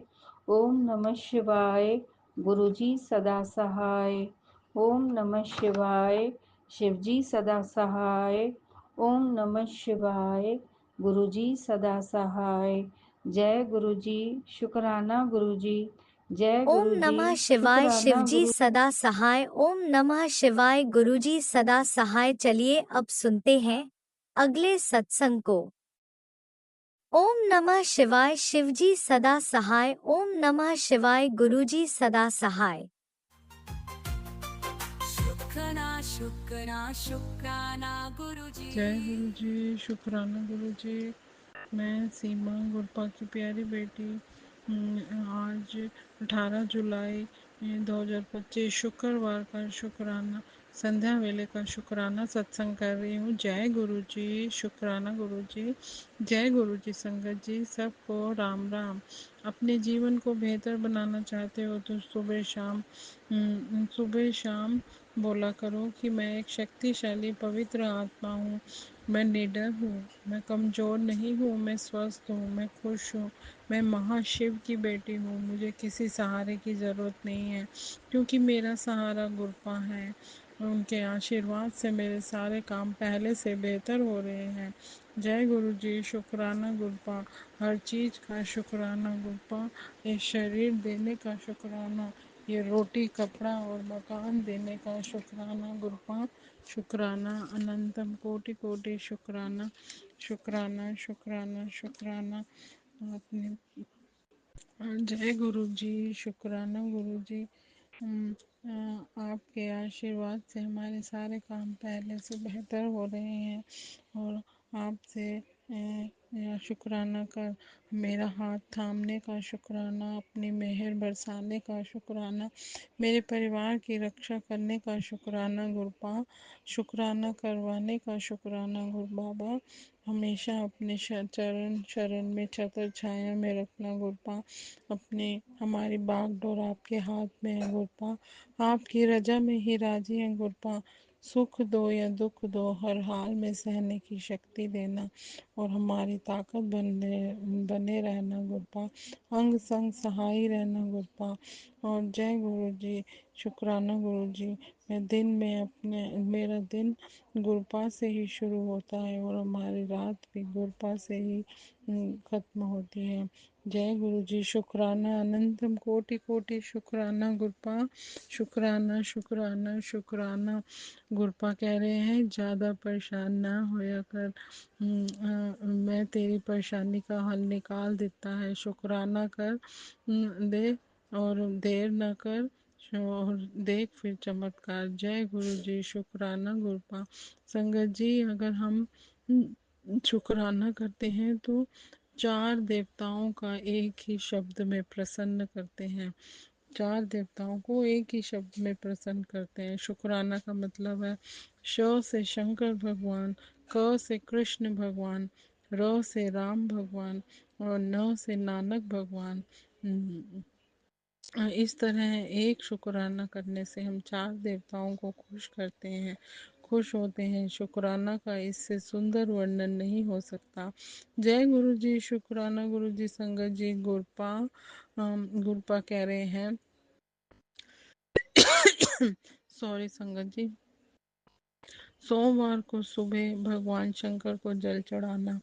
ओम नमः शिवाय, गुरुजी सदा सहाय। ओम नमः शिवाय, शिवजी सदा सहाय। ओम नमः शिवाय, गुरुजी सदा सहाय। जय गुरुजी, शुक्राना गुरुजी, जय ओम गुरुजी, नमः शिवाय, शुक्राना शिवजी गुरु। सदा सहाय। ओम नमः शिवाय, गुरुजी सदा सहाय। चलिए अब सुनते हैं अगले सत्संग को। ओम नमः शिवाय, शिवजी सदा सहाय। ओम नमः शिवाय, गुरुजी सदा सहाय। शुक्राना शुक्राना शुक्राना गुरुजी। जय गुरु जी, शुक्राना गुरु जी। मैं सीमा गुरपा की प्यारी बेटी आज 18 जुलाई 2025 शुक्रवार का शुक्राना संध्या वेले का शुक्राना सत्संग कर रही हूँ। जय गुरु जी, शुक्राना गुरु जी, जय गुरु जी। संगत जी सबको राम राम। अपने जीवन को बेहतर बनाना चाहते हो तो सुबह शाम बोला करो कि मैं एक शक्तिशाली पवित्र आत्मा हूँ, मैं निडर हूँ, मैं कमज़ोर नहीं हूँ, मैं स्वस्थ हूँ, मैं खुश हूँ, मैं महाशिव की बेटी हूँ। मुझे किसी सहारे की ज़रूरत नहीं है क्योंकि मेरा सहारा गुरपा है। उनके आशीर्वाद से मेरे सारे काम पहले से बेहतर हो रहे हैं। जय गुरु जी, शुक्राना गुरपा। हर चीज़ का शुक्राना गुरपा। ये शरीर देने का शुक्राना, ये रोटी कपड़ा और मकान देने का शुक्राना गुरपा। शुक्राना अनंतम कोटि कोटि शुक्राना, शुक्राना शुक्राना शुक्राना। आपने जय गुरु जी, शुक्राना गुरु जी। आपके आशीर्वाद से हमारे सारे काम पहले से बेहतर हो रहे हैं और आपसे शुक्राना कर मेरा हाथ थामने का शुक्राना, अपनी मेहर बरसाने का शुक्राना, मेरे परिवार की रक्षा करने का शुक्राना गुरपा। शुक्राना करवाने का शुक्राना गुरु बाबा। हमेशा अपने चरण शरण में छत्र छाया में रखना गुरपा। अपने हमारी बागडोर आपके हाथ में है गुरपा। आपकी रजा में ही राजी हैं गुरपा। सुख दो या दुख दो, हर हाल में सहने की शक्ति देना और हमारी ताकत बने रहना गुरपा। अंग संग सहाय रहना गुरपा। और जय गुरु जी, शुक्राना गुरु जी। मेरा दिन गुरपा से ही शुरू होता है और हमारी रात भी गुरपा से ही खत्म होती है। जय गुरु जी, शुक्राना अनंतम कोटि कोटि शुक्राना गुरपा। शुक्राना शुक्राना शुक्राना। गुरपा कह रहे हैं ज़्यादा परेशान ना होया कर, मैं तेरी परेशानी का हल निकाल देता है। शुक्राना कर दे और देर न कर और देख फिर चमत्कार। जय गुरु जी, शुक्राना गुरपा। संगत जी अगर हम शुक्राना करते हैं तो 4 देवताओं का एक ही शब्द में प्रसन्न करते हैं। 4 देवताओं को एक ही शब्द में प्रसन्न करते हैं। शुक्राना का मतलब है श से शंकर भगवान, क से कृष्ण भगवान, र से राम भगवान और न से नानक भगवान। इस तरह एक शुक्राना करने से हम 4 देवताओं को खुश करते हैं। खुश होते हैं। शुक्राना का इससे सुंदर वर्णन नहीं हो सकता। जय गुरु जी, शुक्राना गुरु जी। संगत जी, गुरपा कह रहे हैं सॉरी संगत जी। सोमवार को सुबह भगवान शंकर को जल चढ़ाना,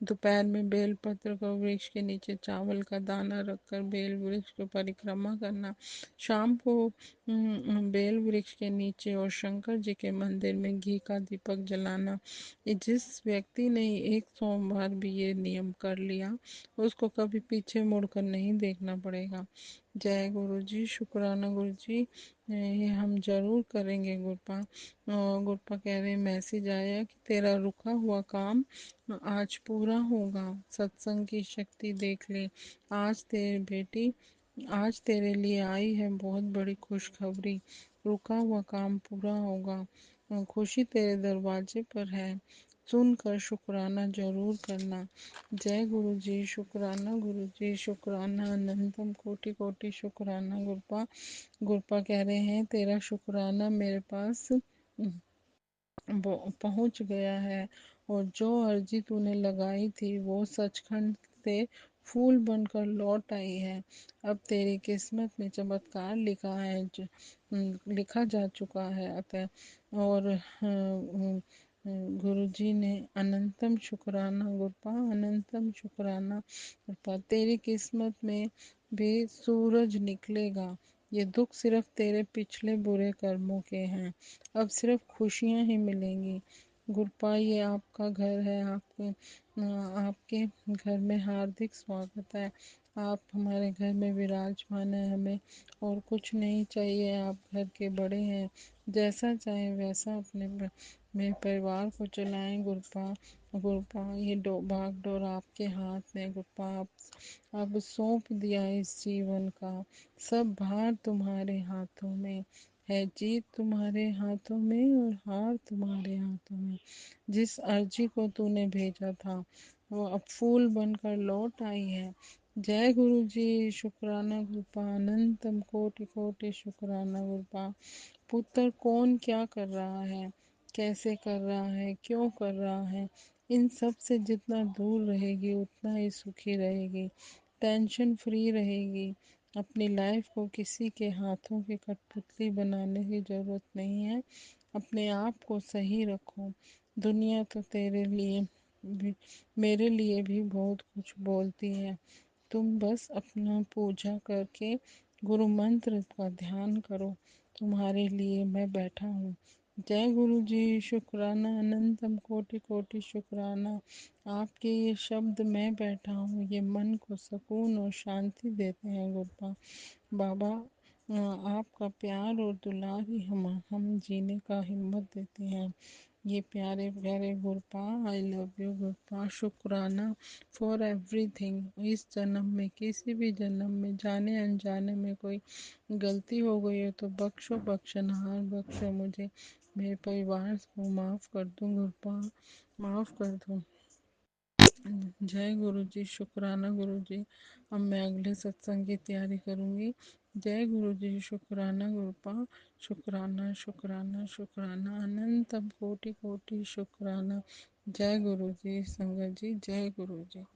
दोपहर में बेलपत्र को वृक्ष के नीचे चावल का दाना रखकर बेल वृक्ष की परिक्रमा करना, शाम को बेल वृक्ष के नीचे और शंकर जी के मंदिर में घी का दीपक जलाना। जिस व्यक्ति ने एक सोमवार भी ये नियम कर लिया, उसको कभी पीछे मुड़कर नहीं देखना पड़ेगा। जय गुरु जी, शुक्राना गुरु जी। ये हम जरूर करेंगे गुरपा। गुरपा कह रहे मैसेज आया कि तेरा रुका हुआ काम आज पूरा होगा। सत्संग की शक्ति देख ले। आज तेरे लिए आई है बहुत बड़ी खुशखबरी। रुका हुआ काम पूरा होगा। खुशी तेरे दरवाजे पर है। सुनकर शुक्राना जरूर करना। जय गुरु जी, शुक्राना गुरु जी, शुक्राना अनंतम कोटि कोटि शुक्राना गुरपा। गुरपा कह रहे हैं तेरा शुक्राना मेरे पास पहुंच गया है और जो अर्जी तूने लगाई थी वो सचखंड से फूल बनकर लौट आई है। अब तेरी किस्मत में चमत्कार लिखा जा चुका है। अतः और गुरु जी ने अनंतम शुक्राना गुरपा, अनंतम शुक्राना गुरपा। तेरी किस्मत में भी सूरज निकलेगा। ये दुख सिर्फ तेरे पिछले बुरे कर्मों के हैं। अब सिर्फ खुशियां ही मिलेंगी। गुरपा, ये आपका घर है। आपके घर में हार्दिक स्वागत है। आप हमारे घर में विराजमान है। हमें और कुछ नहीं चाहिए। आप घर के बड़े हैं। जैसा चाहे वैसा अपने मेरे परिवार को चलाएं गुरपा। गुरपा, ये भाग डोर आपके हाथ में गुरपा। आप सौंप दिया इस जीवन का। सब भार तुम्हारे हाथों में है। जीत तुम्हारे हाथों में और हार तुम्हारे हाथों में। जिस अर्जी को तूने भेजा था वो अब फूल बनकर लौट आई है। जय गुरु जी, शुक्राना गुरपा, अनंतम कोटि कोटि शुक्राना गुरपा। पुत्र कौन क्या कर रहा है, कैसे कर रहा है, क्यों कर रहा है, इन सब से जितना दूर रहेगी उतना ही सुखी रहेगी, टेंशन फ्री रहेगी। अपनी लाइफ को किसी के हाथों की कठपुतली बनाने की ज़रूरत नहीं है। अपने आप को सही रखो। दुनिया तो तेरे लिए भी, मेरे लिए भी बहुत कुछ बोलती है। तुम बस अपना पूजा करके गुरु मंत्र का ध्यान करो। तुम्हारे लिए मैं बैठा हूँ। जय गुरु जी, शुक्राना अनंतम कोटि कोटि शुक्राना। आपके ये शब्द मैं बैठा हूँ, ये मन को सुकून और शांति देते हैं गुरपा। बाबा, आपका प्यार और दुलार ही हम जीने का हिम्मत देते हैं। ये प्यारे प्यारे Gurpa, I love you Gurpa. शुक्राना फॉर एवरीथिंग। इस जन्म में, किसी भी जन्म में जाने अनजाने में कोई गलती हो गई हो तो बख्शो, बख्शनहार बख्शो मुझे। मेरे परिवार को माफ़ कर दो गुरपा, माफ़ कर दो। जय गुरु जी, शुक्राना गुरु जी। अब मैं अगले सत्संग की तैयारी करूँगी। जय गुरु जी, शुक्राना गुरुपा, शुक्राना शुक्राना शुक्राना अनंतम कोटि कोटि शुक्राना। जय गुरु जी, संगत जी, जय गुरु जी।